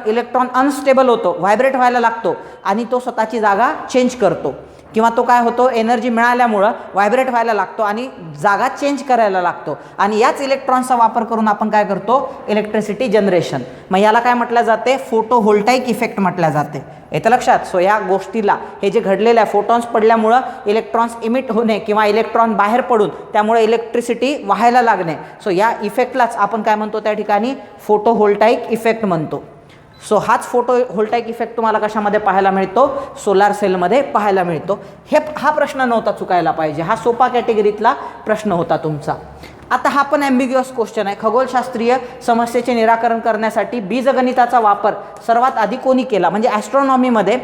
इलेक्ट्रॉन अनस्टेबल होतो, व्हायब्रेट व्हायला लागतो आणि तो स्वतःची जागा चेंज करतो. किंवा तो काय होतो, एनर्जी मिळाल्यामुळं व्हायब्रेट व्हायला लागतो आणि जागा चेंज करायला लागतो. आणि याच इलेक्ट्रॉन्सचा वापर करून आपण काय करतो, इलेक्ट्रिसिटी जनरेशन. मग याला काय म्हटलं जाते, फोटोव्होल्टाईक इफेक्ट म्हटलं जाते. येतं लक्षात. सो या गोष्टीला हे जे घडलेलं आहे, फोटॉन्स पडल्यामुळं इलेक्ट्रॉन्स इमिट होणे किंवा इलेक्ट्रॉन बाहेर पडून त्यामुळे इलेक्ट्रिसिटी वाहायला लागणे, सो या इफेक्टलाच आपण काय म्हणतो, त्या ठिकाणी फोटोव्होल्टाईक इफेक्ट म्हणतो. सो हाच फोटोव्होल्टाईक इफेक्ट तुम्हाला कशामध्ये पाहायला मिळतो, सोलार सेलमध्ये पाहायला मिळतो. हा प्रश्न नव्हता चुकायला पाहिजे, हा सोपा कॅटेगरीतला प्रश्न होता तुमचा. आता हा पण ॲम्बिग्युअस क्वेश्चन आहे. खगोलशास्त्रीय समस्येचे निराकरण करण्यासाठी बीजगणिताचा वापर सर्वात आधी कोणी केला, म्हणजे ॲस्ट्रॉनॉमीमध्ये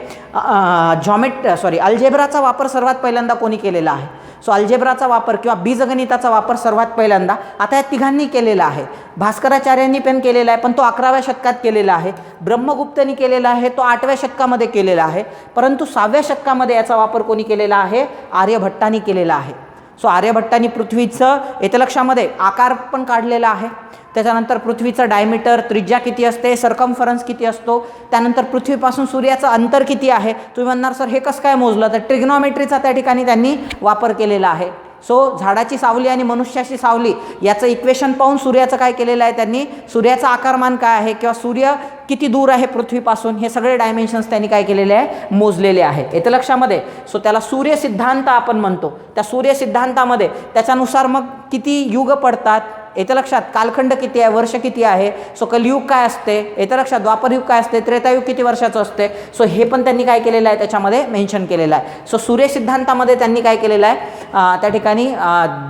अल्जेब्राचा वापर सर्वात पहिल्यांदा कोणी केलेला आहे. सो अल्जेब्राचा वापर किंवा बीजगणिताचा वापर सर्वात पहिल्यांदा आता या तिघांनी केलेला आहे. भास्कराचार्यांनी पण केलेला आहे, पण तो 11व्या शतकात केलेला आहे. ब्रह्मगुप्तनी केलेला आहे, तो 8व्या शतकामध्ये केलेला आहे. परंतु 6व्या शतकामध्ये याचा वापर कोणी केलेला आहे, आर्यभट्टांनी केलेला आहे. सो आर्यभट्टांनी पृथ्वीचं येते लक्षामध्ये आकार पण काढलेला आहे. त्याच्यानंतर पृथ्वीचं डायमीटर, त्रिज्या किती असते, सर्कम्फरन्स किती असतो, त्यानंतर पृथ्वीपासून सूर्याचं अंतर किती आहे. तुम्ही म्हणणार सर हे कसं काय मोजलं, तर ट्रिग्नॉमेट्रीचा त्या ठिकाणी त्यांनी वापर केलेला आहे. सो झाडाची सावली आणि मनुष्याची सावली याचं इक्वेशन पाहून सूर्याचं काय केलेलं आहे त्यांनी, सूर्याचा आकारमान काय आहे किंवा सूर्य किती दूर आहे पृथ्वीपासून, हे सगळे डायमेन्शन्स त्यांनी काय केलेले आहे, मोजलेले आहे. येतं लक्षामध्ये. सो त्याला सूर्य सिद्धांत आपण म्हणतो. त्या सूर्य सिद्धांतामध्ये त्याच्यानुसार मग किती युग पडतात, येतं लक्षात, कालखंड किती आहे, वर्ष किती आहे. सो कलियुग काय असते, येतं लक्षात, द्वापरयुग काय असते, त्रेतायुग किती वर्षाचं असते. सो हे पण त्यांनी काय केलेलं आहे त्याच्यामध्ये मेन्शन केलेलं आहे. सो सूर्य सिद्धांतामध्ये त्यांनी काय केलेलं आहे, त्या ठिकाणी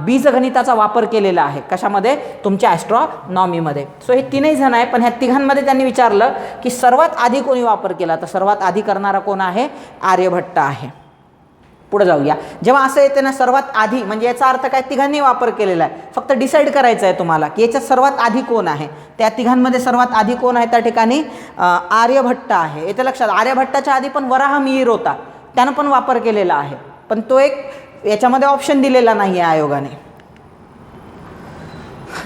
बीजगणिताचा वापर केलेला आहे. कशामध्ये, तुमच्या ॲस्ट्रॉनॉमीमध्ये. सो हे 3ही जण आहे, पण ह्या तिघांमध्ये त्यांनी विचारलं की सर्वात आधी कोणी वापर केला, तर सर्वात आधी करणारा कोण आहे, आर्यभट्ट आहे. पुढे जाऊया. जेव्हा असं येते ना सर्वात आधी, म्हणजे याचा अर्थ काय, तिघांनी वापर केलेला आहे. फक्त डिसाईड करायचं आहे तुम्हाला की याच्यात सर्वात आधी कोण आहे. त्या तिघांमध्ये सर्वात आधी कोण आहे, त्या ठिकाणी आर्यभट्ट आहे. येते लक्षात. आर्यभट्टाच्या आधी पण वराह मिहीर होता, त्यानं पण वापर केलेला आहे, पण तो एक याच्यामध्ये ऑप्शन दिलेला नाही आहे आयोगाने.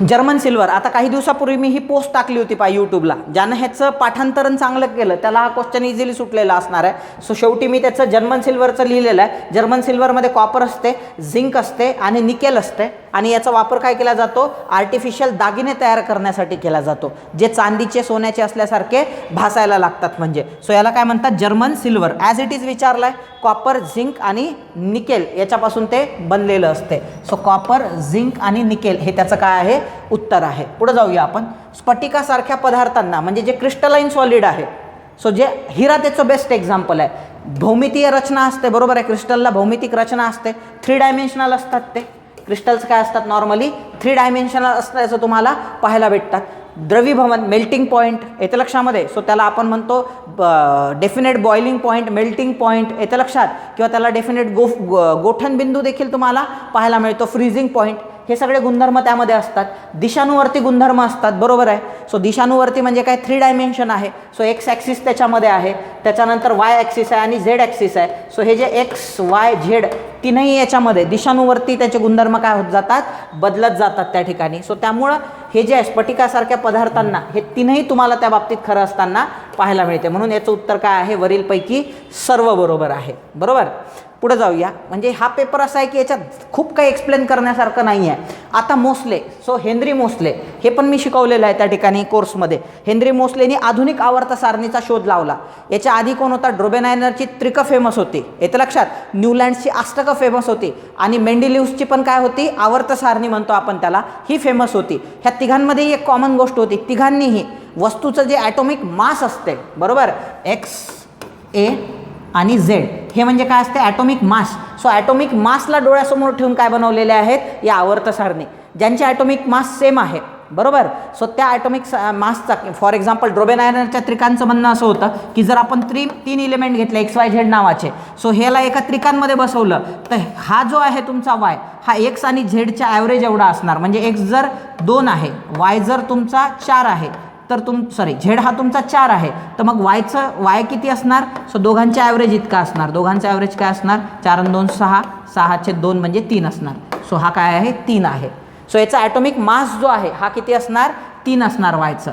German silver. आता काही दिवसापूर्वी मी ही पोस्ट टाकली होती पहा यूट्यूबला. ज्यानं ह्याचं पाठांतरण चांगलं केलं त्याला हा क्वेश्चन इझिली सुटलेला असणार आहे. सो शेवटी मी त्याचं जर्मन सिल्वरचं लिहिलेलं आहे. जर्मन सिल्वरमध्ये कॉपर असते, झिंक असते आणि निकेल असते, आणि याचा वापर काय केला जातो, आर्टिफिशियल दागिने तयार करण्यासाठी केला जातो, जे चांदीचे सोन्याचे असल्यासारखे भासायला लागतात म्हणजे. सो याला काय म्हणतात, German silver. As it is विचारलं आहे, कॉपर, झिंक आणि निकेल याच्यापासून ते बनलेलं असते. सो कॉपर, झिंक आणि निकेल हे त्याचं काय आहे, उत्तर आहे. पुढे जाऊया आपण. स्फटिकासारख्या पदार्थांना, म्हणजे जे क्रिस्टलाइन सॉलिड आहे, सो जे हिरा त्याचं बेस्ट एक्झाम्पल आहे. भौमितीय रचना असते, बरोबर आहे, क्रिस्टलला भौमितिक रचना असते, 3 डायमेन्शनल असतात ते क्रिस्टल्स. काय असतात, नॉर्मली 3 डायमेन्शनल असल्याचं तुम्हाला पाहायला भेटतात. द्रवीभवन, मेल्टिंग पॉईंट येते लक्षामध्ये. सो त्याला आपण म्हणतो definite boiling point, melting point येते लक्षात, किंवा त्याला डेफिनेट गोठण बिंदू देखील तुम्हाला पाहायला मिळतो, फ्रीजिंग पॉईंट. हे सगळे गुणधर्म त्यामध्ये असतात. दिशानुवर्ती गुणधर्म असतात, बरोबर आहे. सो दिशानुवर्ती म्हणजे काय, 3 डायमेन्शन आहे. सो एक्स ॲक्सिस त्याच्यामध्ये आहे, त्याच्यानंतर वाय ॲक्सिस आहे आणि झेड ॲक्सिस आहे. सो हे जे एक्स, वाय, झेड तीनही याच्यामध्ये दिशानुवर्ती त्याचे गुणधर्म काय होत जातात, बदलत जातात त्या ठिकाणी. सो त्यामुळं हे जे आहे स्फटिकासारख्या पदार्थांना, हे तीनही तुम्हाला त्या बाबतीत खरं असताना पाहायला मिळते. म्हणून याचं उत्तर काय आहे, वरीलपैकी सर्व बरोबर आहे. बरोबर. पुढे जाऊया. म्हणजे हा पेपर असा आहे की याच्यात खूप काही एक्सप्लेन करण्यासारखं नाही आहे. आता मोस्ले, सो हेनरी मोस्ले हे पण मी शिकवलेलं आहे त्या ठिकाणी कोर्समध्ये. हेनरी मोस्लेनी आधुनिक आवर्त सारणीचा शोध लावला. याच्या आधी कोण होता, ड्रोबेनायनरची त्रिकं फेमस होती, येतं लक्षात. न्यूलँड्सची अष्टकं फेमस होती, आणि मेंडेलिव्हची पण काय होती, आवर्त सारणी म्हणतो आपण त्याला, ही फेमस होती. ह्या तिघांमध्येही एक कॉमन गोष्ट होती, तिघांनीही वस्तूचं जे ॲटॉमिक मास असते, बरोबर, एक्स, ए आणि झेड, हे म्हणजे काय असते, ॲटॉमिक मास. सो ॲटॉमिक मासला डोळ्यासमोर ठेवून काय बनवलेले आहेत या आवर्त सारणी, ज्यांचे ॲटॉमिक मास सेम आहे, बरोबर. सो त्या ॲटॉमिक मासचा, फॉर एक्झाम्पल ड्रोबेनायनरच्या त्रिकांचं म्हणणं असं होतं की जर आपण 3 इलेमेंट घेतले एक्स, वाय, झेड नावाचे, सो ह्याला एका त्रिकांमध्ये बसवलं तर हा जो आहे तुमचा वाय, हा एक्स आणि झेडच्या ॲव्हरेज एवढा असणार. म्हणजे एक्स जर 2 आहे, वाय जर तुमचा 4 आहे, तर झेड हा तुमचा 4 आहे, तर मग वाय किती असणार, सो दोघांच्या ॲव्हरेज इतका असणार. दोघांचा ॲव्हरेज काय असणार, 4 आणि 2 6, 6/2 म्हणजे 3 असणार. सो हा काय आहे, 3 आहे. सो याचा ॲटॉमिक मास जो आहे हा किती असणार, 3 असणार वायचं.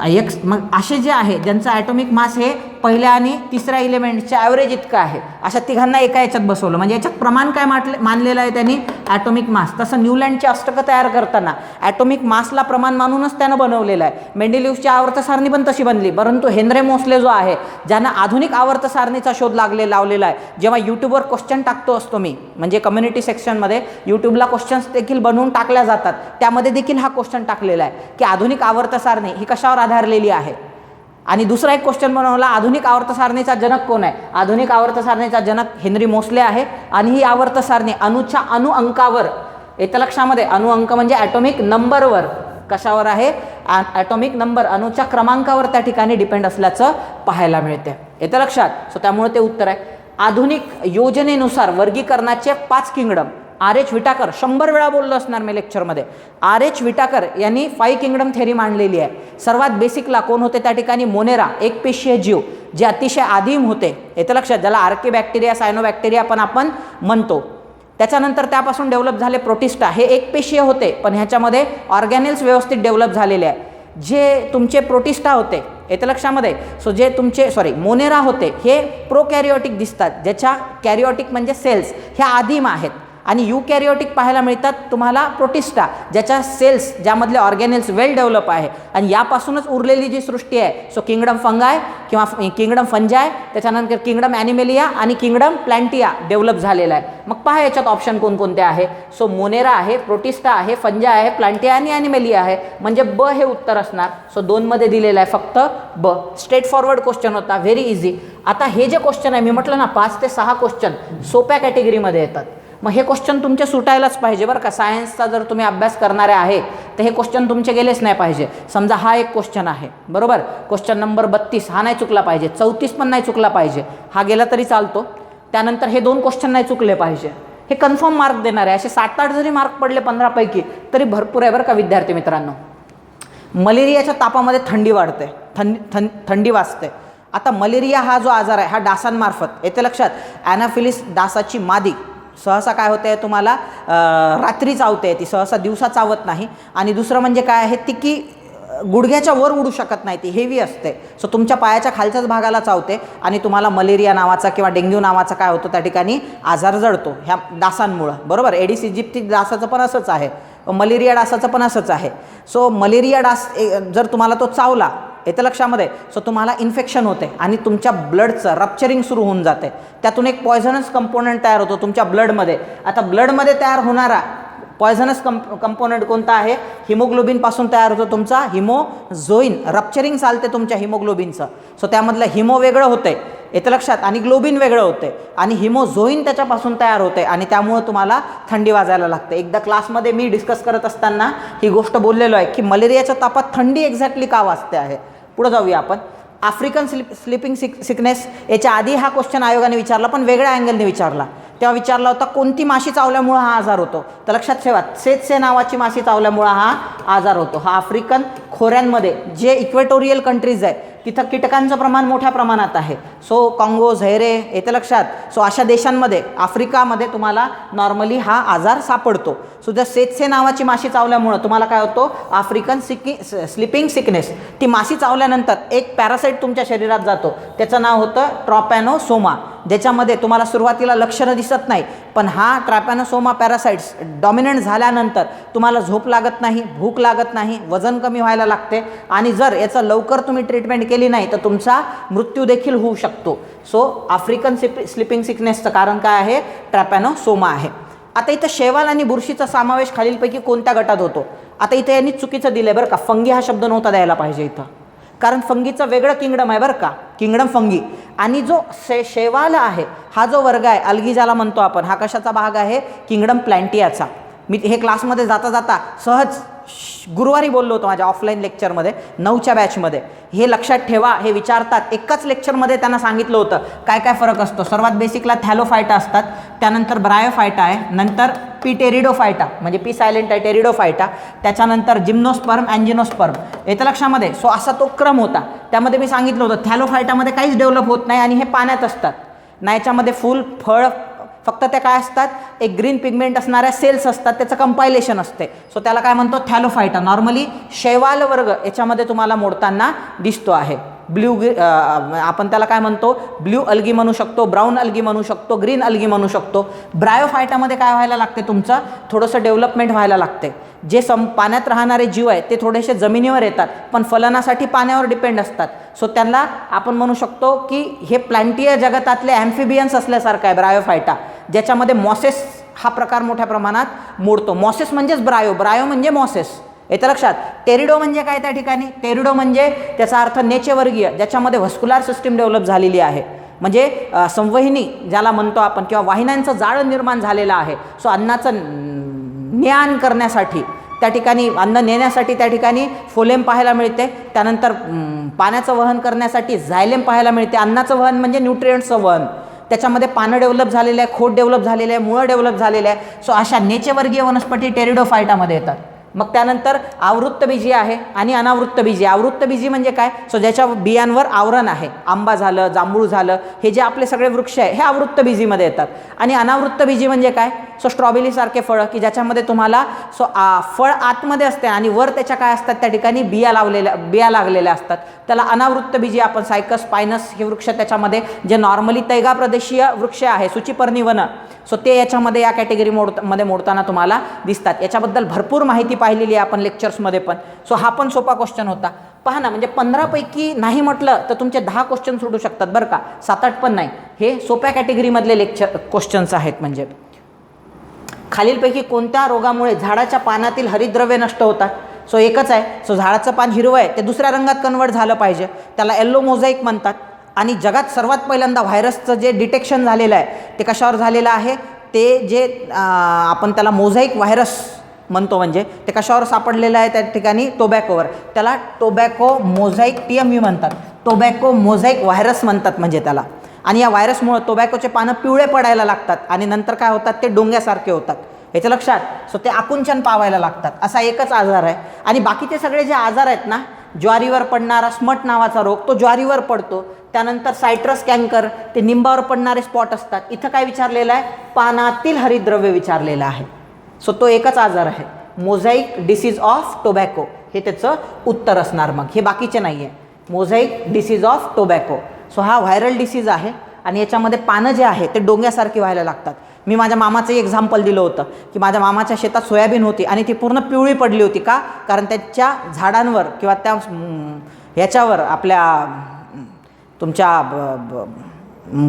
एक्स, मग असे जे आहे ज्यांचं ॲटॉमिक मास हे पहिल्या आणि तिसऱ्या इलेमेंटच्या ॲव्हरेज इतकं आहे, अशा तिघांना एका याच्यात बसवलं. म्हणजे याच्यात प्रमाण काय मानलेलं आहे त्यांनी, ॲटॉमिक मास. तसं न्यूलँडची अष्टकं तयार करताना ॲटॉमिक मासला प्रमाण मानूनच त्यानं बनवलेलं आहे. मेंडेलिव्हची आवर्त सारणी पण तशी बनली. परंतु हेनरी मोस्ले जो आहे, ज्यानं आधुनिक आवर्त सारणीचा शोध लावलेला आहे, जेव्हा यूट्यूबवर क्वेश्चन टाकतो असतो मी, म्हणजे कम्युनिटी सेक्शनमध्ये यूट्यूबला क्वेश्चन्स देखील बनवून टाकल्या जातात, त्यामध्ये देखील हा क्वेश्चन टाकलेला आहे की आधुनिक आवर्त सारणी ही कशावर आधारलेली आहे. आणि दुसरा एक क्वेश्चन बनवला, आधुनिक आवर्त सारणीचा जनक कोण आहे. आधुनिक आवर्त सारणीचा जनक हेनरी मोस्ले आहे, आणि ही आवर्त सारणी अणूच्या अणुअंकावर, येतं लक्षामध्ये, अणुअंक म्हणजे ॲटॉमिक नंबरवर, कशावर आहे, ॲटॉमिक नंबर, अणूच्या क्रमांकावर त्या ठिकाणी डिपेंड असल्याचं पाहायला मिळते, येतं लक्षात. सो त्यामुळे ते उत्तर आहे. आधुनिक योजनेनुसार वर्गीकरणाचे 5 किंगडम. R.H. विटाकर 100 वेळा बोललो असणार मी लेक्चरमध्ये. R.H. विटाकर यांनी 5 किंगडम थेरी मांडलेली आहे. सर्वात बेसिकला कोण होते त्या ठिकाणी, मोनेरा, एकपेशीय जीव, जे अतिशय आदिम होते, येतं लक्षात, ज्याला आर्के बॅक्टेरिया, सायनोबॅक्टेरिया पण आपण म्हणतो. त्याच्यानंतर त्यापासून डेव्हलप झाले प्रोटिस्टा, हे एकपेशीय होते, पण ह्याच्यामध्ये ऑर्गॅनिल्स व्यवस्थित डेव्हलप झालेले आहे. जे तुमचे प्रोटिस्टा होते, येतं लक्षामध्ये, सो जे तुमचे मोनेरा होते, हे प्रोकॅरिओटिक दिसतात, ज्याच्या कॅरिओटिक म्हणजे सेल्स ह्या आदिम आहेत. आणि युकॅरिओटिक पाहायला मिळतात तुम्हाला प्रोटिस्टा, ज्याच्या सेल्स, ज्यामधले ऑर्गॅनिल्स वेल डेव्हलप आहे. आणि यापासूनच उरलेली जी सृष्टी आहे, सो किंगडम फंगाय किंवा किंगडम फंजाय, त्याच्यानंतर किंगडम ॲनिमेलिया आणि किंगडम प्लॅन्टिया डेव्हलप झालेला आहे. मग पहा याच्यात ऑप्शन कोणकोणते आहे. सो मोनेरा आहे, प्रोटिस्टा आहे, फंजा आहे, प्लॅन्टिया आणि ॲनिमेलिया आहे. म्हणजे ब हे उत्तर असणार. सो 2 मध्ये दिलेलं आहे फक्त ब. स्ट्रेट फॉरवर्ड क्वेश्चन होता, व्हेरी इझी. आता हे जे क्वेश्चन आहे, मी म्हटलं ना 5 ते 6 क्वेश्चन सोप्या कॅटेगरीमध्ये येतात. मग हे क्वेश्चन तुमचे सुटायलाच पाहिजे बरं का. सायन्सचा जर तुम्ही अभ्यास करणारे आहे तर हे क्वेश्चन तुमचे गेलेच नाही पाहिजे. समजा हा एक क्वेश्चन आहे, बरोबर, क्वेश्चन नंबर 32 हा नाही चुकला पाहिजे, 34 पण नाही चुकला पाहिजे, हा गेला तरी चालतो. त्यानंतर हे 2 क्वेश्चन नाही चुकले पाहिजे, हे कन्फर्म मार्क देणार आहे. असे 7-8 जरी मार्क पडले 15पैकी तरी भरपूर आहे बरं का विद्यार्थी मित्रांनो. मलेरियाच्या तापामध्ये थंडी वाढते, थंडी वाजते. आता मलेरिया हा जो आजार आहे हा डासांमार्फत, येते लक्षात, ॲनाफिलिस डासाची मादी सहसा काय होते तुम्हाला रात्री चावते, ती सहसा दिवसा चावत नाही. आणि दुसरं म्हणजे काय आहे ती की गुडघ्याच्या वर उडू शकत नाही, ती हेवी असते. सो तुमच्या पायाच्या खालच्याच भागाला चावते आणि तुम्हाला मलेरिया नावाचा किंवा डेंग्यू नावाचा काय होतो त्या ठिकाणी आजार जडतो ह्या डासांमुळं, बरोबर. एडिस इजिप्ती डासाचं पण असंच आहे, मलेरिया डासाचं पण असंच आहे. सो मलेरिया डास जर तुम्हाला तो चावला, येतं लक्षामध्ये, सो तुम्हाला इन्फेक्शन होते आणि तुमच्या ब्लडचं रप्चरिंग सुरू होऊन जाते. त्यातून एक पॉयझनस कंपोनंट तयार होतो तुमच्या ब्लडमध्ये. आता ब्लडमध्ये तयार होणारा पॉयझनस कंपोनंट कोणता आहे? हिमोग्लोबिनपासून तयार होतो तुमचा हिमोझोईन. रप्चरिंग चालते तुमच्या हिमोग्लोबिनचं. सो त्यामधलं हिमो वेगळं होते, येतं लक्षात, आणि ग्लोबिन वेगळं होते आणि हिमोझोईन त्याच्यापासून तयार होते आणि त्यामुळे तुम्हाला थंडी वाजायला लागते. एकदा क्लासमध्ये मी डिस्कस करत असताना ही गोष्ट बोललेलो आहे की मलेरियाच्या तापात थंडी एक्झॅक्टली का वाजते आहे. पुढे जाऊया आपण. आफ्रिकन स्लिपिंग सिकनेस, याच्या आधी हा क्वेश्चन आयोगाने विचारला पण वेगळ्या अँगलने विचारला. तेव्हा विचारला होता कोणती माशी चावल्यामुळं हा आजार होतो. तर लक्षात ठेवा, सेत्से नावाची माशी चावल्यामुळं हा आजार होतो. हा आफ्रिकन खोऱ्यांमध्ये जे इक्वेटोरियल कंट्रीज आहे तिथं कीटकांचं प्रमाण मोठ्या प्रमाणात आहे. सो काँगो, झैरे, येतं लक्षात. सो अशा देशांमध्ये, आफ्रिकामध्ये तुम्हाला नॉर्मली हा आजार सापडतो. सो जर सेत्से नावाची माशी चावल्यामुळं तुम्हाला काय होतो आफ्रिकन स्लिपिंग सिकनेस. ती माशी चावल्यानंतर एक पॅरासाईट तुमच्या शरीरात जातो, त्याचं नाव होतं ट्रॉपॅनोसोमा, ज्याच्यामध्ये तुम्हाला सुरुवातीला लक्षणं दिसत नाही, पण हा ट्रॅपॅनोसोमा पॅरासाइट्स डॉमिनंट झाल्यानंतर तुम्हाला झोप लागत नाही, भूक लागत नाही, वजन कमी व्हायला लागते आणि जर याचं लवकर तुम्ही ट्रीटमेंट केली नाही तर तुमचा मृत्यू देखील होऊ शकतो. सो आफ्रिकन स्लिपिंग सिकनेसचं कारण काय आहे? ट्रॅपॅनोसोमा आहे. आता इथं शैवाल आणि बुरशीचा समावेश खालीलपैकी कोणत्या गटात होतो? आता इथे यांनी चुकीचं दिलं आहे बरं का, फंगी हा शब्द नव्हता द्यायला पाहिजे इथं, कारण फंगीचं वेगळं किंगडम आहे बरं का, किंगडम फंगी. आणि जो शैवाल आहे हा जो वर्ग आहे, अल्गी ज्याला म्हणतो आपण, हा कशाचा भाग आहे? किंगडम प्लॅन्टियाचा. मी हे क्लासमध्ये जाता जाता सहज गुरुवारी बोललो होतो माझ्या ऑफलाईन लेक्चरमध्ये 9च्या बॅचमध्ये. हे लक्षात ठेवा, हे विचारतात. एकाच लेक्चरमध्ये त्यांना सांगितलं होतं काय काय फरक असतो. सर्वात बेसिकला थॅलोफायटा असतात, त्यानंतर ब्रायोफायटा आहे, नंतर टेरिडोफायटा म्हणजे पी सायलेंट आहे, टेरिडोफायटा, त्याच्यानंतर जिम्नोस्पर्म, अँजिनोस्पर्म, येतं लक्षामध्ये. सो असा तो क्रम होता. त्यामध्ये मी सांगितलं होतं थॅलोफायटामध्ये काहीच डेव्हलप होत नाही आणि हे पाण्यात असतात ना, याच्यामध्ये फूल फळ फक्त त्या काय असतात, एक ग्रीन पिगमेंट असणाऱ्या सेल्स असतात, त्याचं कंपायलेशन असते. सो त्याला काय म्हणतो? थॅलोफायटा. नॉर्मली शैवाल वर्ग याच्यामध्ये तुम्हाला मोडताना दिसतो आहे. ब्ल्यू आपण त्याला काय म्हणतो? ब्ल्यू अल्गी म्हणू शकतो, ब्राऊन अल्गी म्हणू शकतो, ग्रीन अल्गी म्हणू शकतो. ब्रायोफायटामध्ये काय व्हायला लागते? तुमचं थोडंसं डेव्हलपमेंट व्हायला लागते. जे पाण्यात राहणारे जीव आहेत ते थोडेसे जमिनीवर येतात पण फलनासाठी पाण्यावर डिपेंड असतात. सो त्यांना आपण म्हणू शकतो की हे प्लॅन्टिया जगतातले ॲम्फिबियन्स असल्यासारखं आहे ब्रायोफायटा, ज्याच्यामध्ये मॉसेस हा प्रकार मोठ्या प्रमाणात मोडतो. मॉसेस म्हणजेच ब्रायो, ब्रायो म्हणजे मॉसेस, येतं लक्षात. टेरिडो म्हणजे काय त्या ठिकाणी? टेरिडो म्हणजे त्याचा अर्थ नेचवर्गीय, ज्याच्यामध्ये व्हस्क्युलर सिस्टीम डेव्हलप झालेली आहे, म्हणजे संवहिनी ज्याला म्हणतो आपण, किंवा वाहिन्यांचं जाळं निर्माण झालेलं आहे. सो अन्नाचं ज्ञान करण्यासाठी त्या ठिकाणी, अन्न नेण्यासाठी त्या ठिकाणी फोलेम पाहायला मिळते. त्यानंतर पाण्याचं वहन करण्यासाठी झायलेम पाहायला मिळते. अन्नाचं वहन म्हणजे न्यूट्रिएंट्सचं वहन, त्याच्यामध्ये पानं डेव्हलप झालेलं आहे, खोड डेव्हलप झालेलं आहे, मुळं डेव्हलप झालेलं आहे. सो अशा नेचवर्गीय वनस्पती टेरिडोफायटामध्ये येतात. मग त्यानंतर आवृत्तबीजी आहे आणि अनावृत्तबीजी. आवृत्तबीजी म्हणजे काय? सो ज्याच्या बियांवर आवरण आहे, आंबा झालं, जांभूळ झालं, हे जे आपले सगळे वृक्ष आहे हे आवृत्तबीजीमध्ये येतात. आणि अनावृत्तबीजी म्हणजे काय? सो स्ट्रॉबेरीसारखे फळं की ज्याच्यामध्ये तुम्हाला फळ आतमध्ये असते आणि वर त्याच्या काय असतात त्या ठिकाणी बिया लागलेल्या असतात, त्याला अनावृत्तबीजी आपण. सायकस, पायनस हे वृक्ष त्याच्यामध्ये, जे नॉर्मली तैगा प्रदेशीय वृक्ष आहे, सूचीपर्णी वन, सो ते याच्यामध्ये या कॅटेगरीमध्ये मोडताना तुम्हाला दिसतात. याच्याबद्दल भरपूर माहिती पाहिलेली आहे आपण लेक्चर्समध्ये पण. सो हा पण सोपा क्वेश्चन होता. पहा ना, म्हणजे 15 पैकी नाही म्हटलं तर तुमचे 10 क्वेश्चन सुटू शकतात बरं का, 7-8 पण नाही. हे सोप्या कॅटेगरीमधले क्वेश्चन्स आहेत. म्हणजे खालीलपैकी कोणत्या रोगामुळे झाडाच्या पानातील हरितद्रव्य नष्ट होतात? सो एकच आहे. सो झाडाचं पान हिरवं आहे ते दुसऱ्या रंगात कन्वर्ट झालं पाहिजे, त्याला येल्लो मोझाईक म्हणतात. आणि जगात सर्वात पहिल्यांदा व्हायरसचं जे डिटेक्शन झालेलं आहे ते कशावर झालेलं आहे? ते जे आपण त्याला मोझाईक व्हायरस म्हणतो, म्हणजे ते कशावर सापडलेलं आहे त्या ठिकाणी? टोबॅकोवर. त्याला टोबॅको मोझाईक TMV म्हणतात, टोबॅको मोझाईक व्हायरस म्हणतात म्हणजे त्याला. आणि या व्हायरसमुळे टोबॅकोचे पानं पिवळे पडायला लागतात आणि नंतर काय होतात, ते डोंग्यासारखे होतात. याच्या लक्षात. सो ते आकुंचन पावायला लागतात. असा एकच आजार आहे. आणि बाकीचे सगळे जे आजार आहेत ना, ज्वारीवर पडणारा स्मट नावाचा रोग, तो ज्वारीवर पडतो. त्यानंतर सायट्रस कॅन्कर, ते निंबावर पडणारे स्पॉट असतात. इथं काय विचारलेलं आहे, पानातील हरितद्रव्य विचारलेलं आहे. सो तो एकच आजार आहे, मोझाईक डिसीज ऑफ टोबॅको, हे त्याचं उत्तर असणार. मग हे बाकीचे नाही आहे, mosaic disease of tobacco. So हा व्हायरल डिसीज आहे आणि याच्यामध्ये पानं जे आहे ते डोंग्यासारखी व्हायला लागतात. मी माझ्या मामाचं एक्झाम्पल दिलं होतं की माझ्या मामाच्या शेतात सोयाबीन होती आणि ती पूर्ण पिवळी पडली होती. का? कारण त्याच्या झाडांवर किंवा त्या ह्याच्यावर आपल्या तुमच्या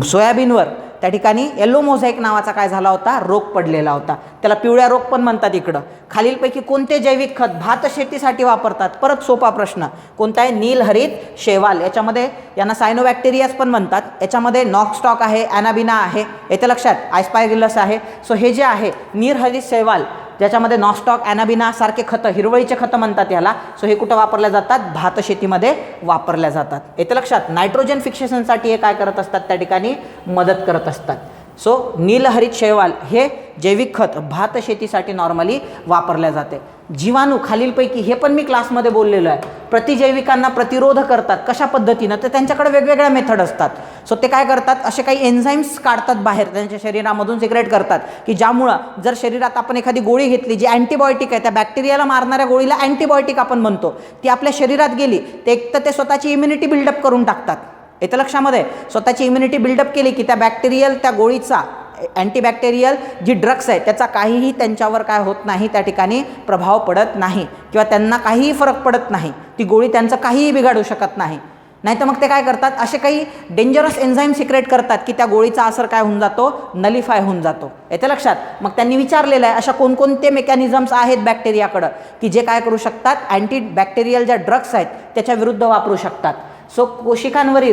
सोयाबीनवर त्या ठिकाणी येलो मोझॅक नावाचा काय झाला होता, रोग पडलेला होता. त्याला पिवळ्या रोग पण म्हणतात. इकडं खालीलपैकी कोणते जैविक खत भात शेतीसाठी वापरतात? परत सोपा प्रश्न. कोणता आहे? नीलहरित शैवाल. याच्यामध्ये यांना सायनोबॅक्टेरियाज पण म्हणतात. याच्यामध्ये नॉक्स्टॉक आहे, ॲनाबिना आहे, येते लक्षात, आयस्पायगिलस आहे. सो हे जे आहे नीलहरित शैवाल, ज्याच्यामध्ये नॉस्टॉक, ॲनाबिना सारखे खतं, हिरवळीचे खतं म्हणतात याला. सो हे कुठं वापरल्या जातात? भात शेतीमध्ये वापरल्या जातात. येते लक्षात. नायट्रोजन फिक्सेशनसाठी हे काय करत असतात? त्या ठिकाणी मदत करत असतात. सो नीलहरित शैवाल हे जैविक खत भात शेतीसाठी नॉर्मली वापरल्या जाते. जीवाणू खालीलपैकी, हे पण मी क्लासमध्ये बोललेलो आहे, प्रतिजैविकांना प्रतिरोध करतात. कशा पद्धतीनं? तर त्यांच्याकडे वेगवेगळ्या मेथड असतात. सो ते काय करतात? असे काही एन्झाईम्स काढतात बाहेर त्यांच्या शरीरामधून, सिक्रेट करतात, की ज्यामुळं जर शरीरात आपण एखादी गोळी घेतली जी अँटीबायोटिक आहे, त्या बॅक्टेरियाला मारणाऱ्या गोळीला अँटीबायोटिक आपण म्हणतो, ती आपल्या शरीरात गेली ते एक तर ते स्वतःची इम्युनिटी बिल्डअप करून टाकतात. येतं लक्षामध्ये. स्वतःची इम्युनिटी बिल्डअप केली की त्या बॅक्टेरियल, त्या गोळीचा अँटीबॅक्टेरियल जी ड्रग्स आहे त्याचा काहीही त्यांच्यावर काय होत नाही, त्या ठिकाणी प्रभाव पडत नाही किंवा त्यांना काहीही फरक पडत नाही. ती गोळी त्यांचं काहीही बिघाडू शकत नाही. नाही तर मग ते काय करतात, असे काही डेंजरस एन्झाईम सिक्रेट करतात की त्या गोळीचा असर काय होऊन जातो, नलिफाय होऊन जातो. येते लक्षात. मग त्यांनी विचारलेलं आहे अशा कोणकोणते मेकॅनिझम्स आहेत बॅक्टेरियाकडं की जे काय करू शकतात, अँटी बॅक्टेरियल ज्या ड्रग्स आहेत त्याच्या विरुद्ध वापरू शकतात. सो कोशिकांवरील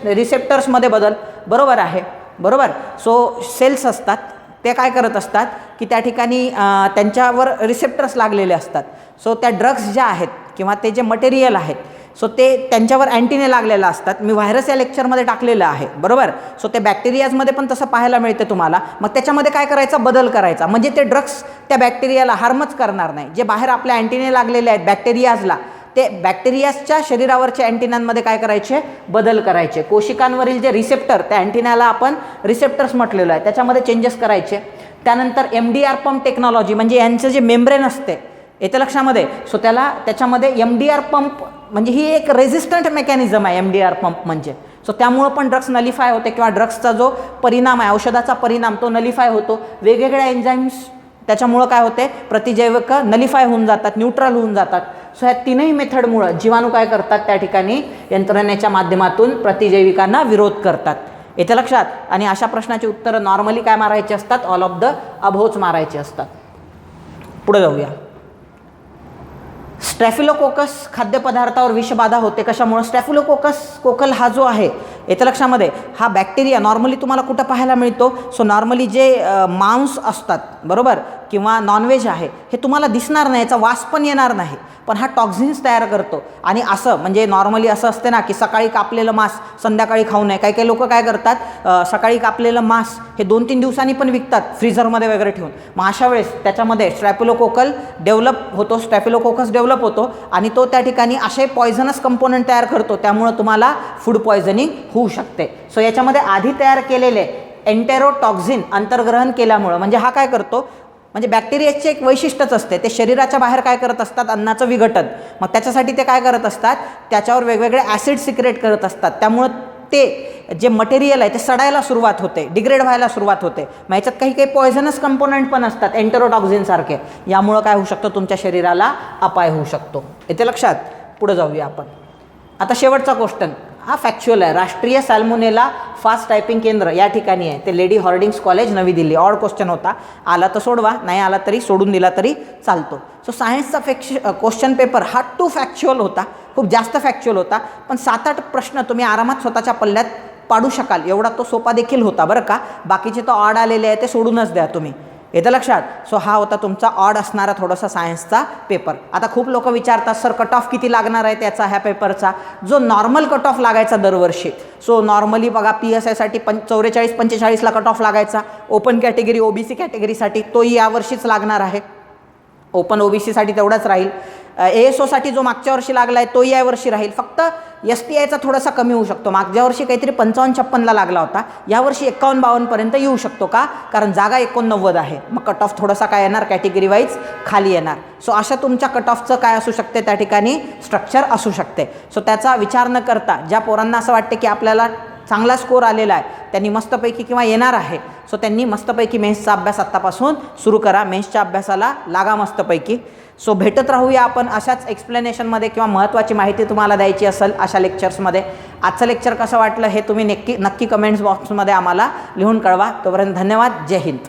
रिसेप्टर्समध्ये बदल, बरोबर आहे, बरोबर. सो सेल्स असतात, ते काय करत असतात की त्या ठिकाणी त्यांच्यावर रिसेप्टर्स लागलेले असतात. सो त्या ड्रग्स ज्या आहेत किंवा ते जे मटेरियल आहेत, सो ते त्यांच्यावर अँटीने लागलेलं असतात. मी व्हायरस या लेक्चरमध्ये टाकलेलं आहे, बरोबर. सो ते बॅक्टेरियाजमध्ये पण तसं पाहायला मिळते तुम्हाला. मग त्याच्यामध्ये काय करायचा, बदल करायचा, म्हणजे ते ड्रग्स त्या बॅक्टेरियाला हार्मच करणार नाही. जे बाहेर आपल्या अँटीने लागलेले आहेत बॅक्टेरियाजला, ते बॅक्टेरियाच्या शरीरावरच्या अँटिनांमध्ये काय करायचे, बदल करायचे. कोशिकांवरील जे रिसेप्टर, त्या अँटिनाला आपण रिसेप्टर्स म्हटलेलं आहे, त्याच्यामध्ये चेंजेस करायचे. त्यानंतर MDR पंप टेक्नॉलॉजी, म्हणजे यांचं जे मेम्ब्रेन असते, येतं लक्षामध्ये. सो त्याच्यामध्ये MDR पंप म्हणजे ही एक रेझिस्टंट मेकॅनिझम आहे MDR पंप म्हणजे. सो त्यामुळं पण ड्रग्स नलिफाय होते किंवा ड्रग्सचा जो परिणाम आहे, औषधाचा परिणाम, तो नलिफाय होतो. वेगवेगळ्या एन्झाईम्स त्याच्यामुळं काय होते, प्रतिजैविक नलिफाय होऊन जातात, न्यूट्रल होऊन जातात. सो ह्या तीनही मेथडमुळं जीवाणू काय करतात, त्या ठिकाणी यंत्रणेच्या माध्यमातून प्रतिजैविकांना विरोध करतात. येतं लक्षात. आणि अशा प्रश्नाची उत्तरं नॉर्मली काय मारायची असतात, ऑल ऑफ द अबोव्हच मारायचे असतात. पुढे जाऊया. स्टॅफिलोकोकस खाद्यपदार्थावर विषबाधा होते. कशामुळे? स्टॅफिलोकोकस कोकल हा जो आहे, येतं लक्षामध्ये, हा बॅक्टेरिया नॉर्मली तुम्हाला कुठं पाहायला मिळतो. सो नॉर्मली जे मांस असतात, बरोबर, किंवा नॉनव्हेज आहे, हे तुम्हाला दिसणार नाही, याचा वास पण येणार नाही, पण हा टॉक्झिन्स तयार करतो. आणि असं म्हणजे नॉर्मली असं असते ना की सकाळी कापलेलं मांस संध्याकाळी खाऊ नये. काही काही लोक काय करतात, सकाळी कापलेलं मांस हे 2-3 दिवसांनी पण विकतात फ्रीझरमध्ये वगैरे ठेवून. मग अशा वेळेस त्याच्यामध्ये स्टॅफिलोकोकस डेव्हलप होतो आणि तो त्या ठिकाणी असे पॉयझनस कंपोनंट तयार करतो, त्यामुळं तुम्हाला फूड पॉयझनिंग होऊ शकते. सो याच्यामध्ये आधी तयार केलेले एन्टेरोटॉक्झिन अंतर्ग्रहण केल्यामुळं, म्हणजे हा काय करतो, म्हणजे बॅक्टेरियाचे एक वैशिष्ट्यच असते, ते शरीराच्या बाहेर काय करत असतात, अन्नाचं विघटन. मग त्याच्यासाठी ते काय करत असतात, त्याच्यावर वेगवेगळे ॲसिड सिक्रेट करत असतात. त्यामुळं ते जे मटेरियल आहे ते सडायला सुरुवात होते, डिग्रेड व्हायला सुरुवात होते. मग याच्यात काही काही पॉयझनस कंपोनंट पण असतात एन्टेरोटॉक्झिन सारखे. यामुळं काय होऊ शकतं, तुमच्या शरीराला अपाय होऊ शकतो. येते लक्षात. पुढे जाऊया आपण. आता शेवटचा क्वेश्चन हा फॅक्च्युअल आहे. राष्ट्रीय सॅल्मोनेला फास्ट टायपिंग केंद्र या ठिकाणी आहे, ते लेडी हॉर्डिंग्स कॉलेज नवी दिल्ली. ऑड क्वेश्चन होता, आला तर सोडवा, नाही आला तरी सोडून दिला तरी चालतो. सो सायन्सचा क्वेश्चन पेपर हा टू फॅक्च्युअल होता, खूप जास्त फॅक्च्युअल होता, पण 7-8 प्रश्न तुम्ही आरामात स्वतःच्या पल्ल्यात पाडू शकाल एवढा तो सोपा देखील होता, बरं का. बाकीचे तो ऑड आलेले आहे ते सोडूनच द्या तुम्ही. येतं लक्षात. सो हा होता तुमचा ऑड असणारा थोडासा सायन्सचा पेपर. आता खूप लोक विचारतात सर कट ऑफ किती लागणार आहे त्याचा ह्या पेपरचा. जो नॉर्मल कट ऑफ लागायचा दरवर्षी, सो नॉर्मली बघा PSIसाठी 44-45ला कट ऑफ लागायचा. ओपन कॅटेगरी OBC कॅटेगरीसाठी तोही यावर्षीच लागणार आहे. ओपन OBCसाठी तेवढाच राहील. ASOसाठी जो मागच्या वर्षी लागला आहे तोही यावर्षी राहील. फक्त STIचा थोडासा कमी होऊ शकतो. मागच्या वर्षी काहीतरी 55-56ला लागला होता, यावर्षी 51-52पर्यंत येऊ शकतो. का? कारण जागा 89 आहे. मग कट ऑफ थोडासा काय येणार, कॅटेगरी वाईज खाली येणार. सो अशा तुमच्या कट ऑफचं काय असू शकते त्या ठिकाणी, स्ट्रक्चर असू शकते. सो त्याचा विचार न करता ज्या पोरांना असं वाटते की आपल्याला चांगला स्कोर आलेला आहे, त्यांनी मस्तपैकी किंवा येणार आहे, सो त्यांनी मस्तपैकी मेन्सचा अभ्यास आत्तापासून सुरू करा. मेन्सच्या अभ्यासाला लागा मस्तपैकी. सो भेटत राहूया आपण अशाच एक्सप्लेनेशनमध्ये किंवा महत्त्वाची माहिती तुम्हाला द्यायची असेल अशा लेक्चर्समध्ये. आजचं लेक्चर कसं वाटलं हे तुम्ही नक्की कमेंट्स बॉक्समध्ये आम्हाला लिहून कळवा. तोपर्यंत धन्यवाद. जय हिंद.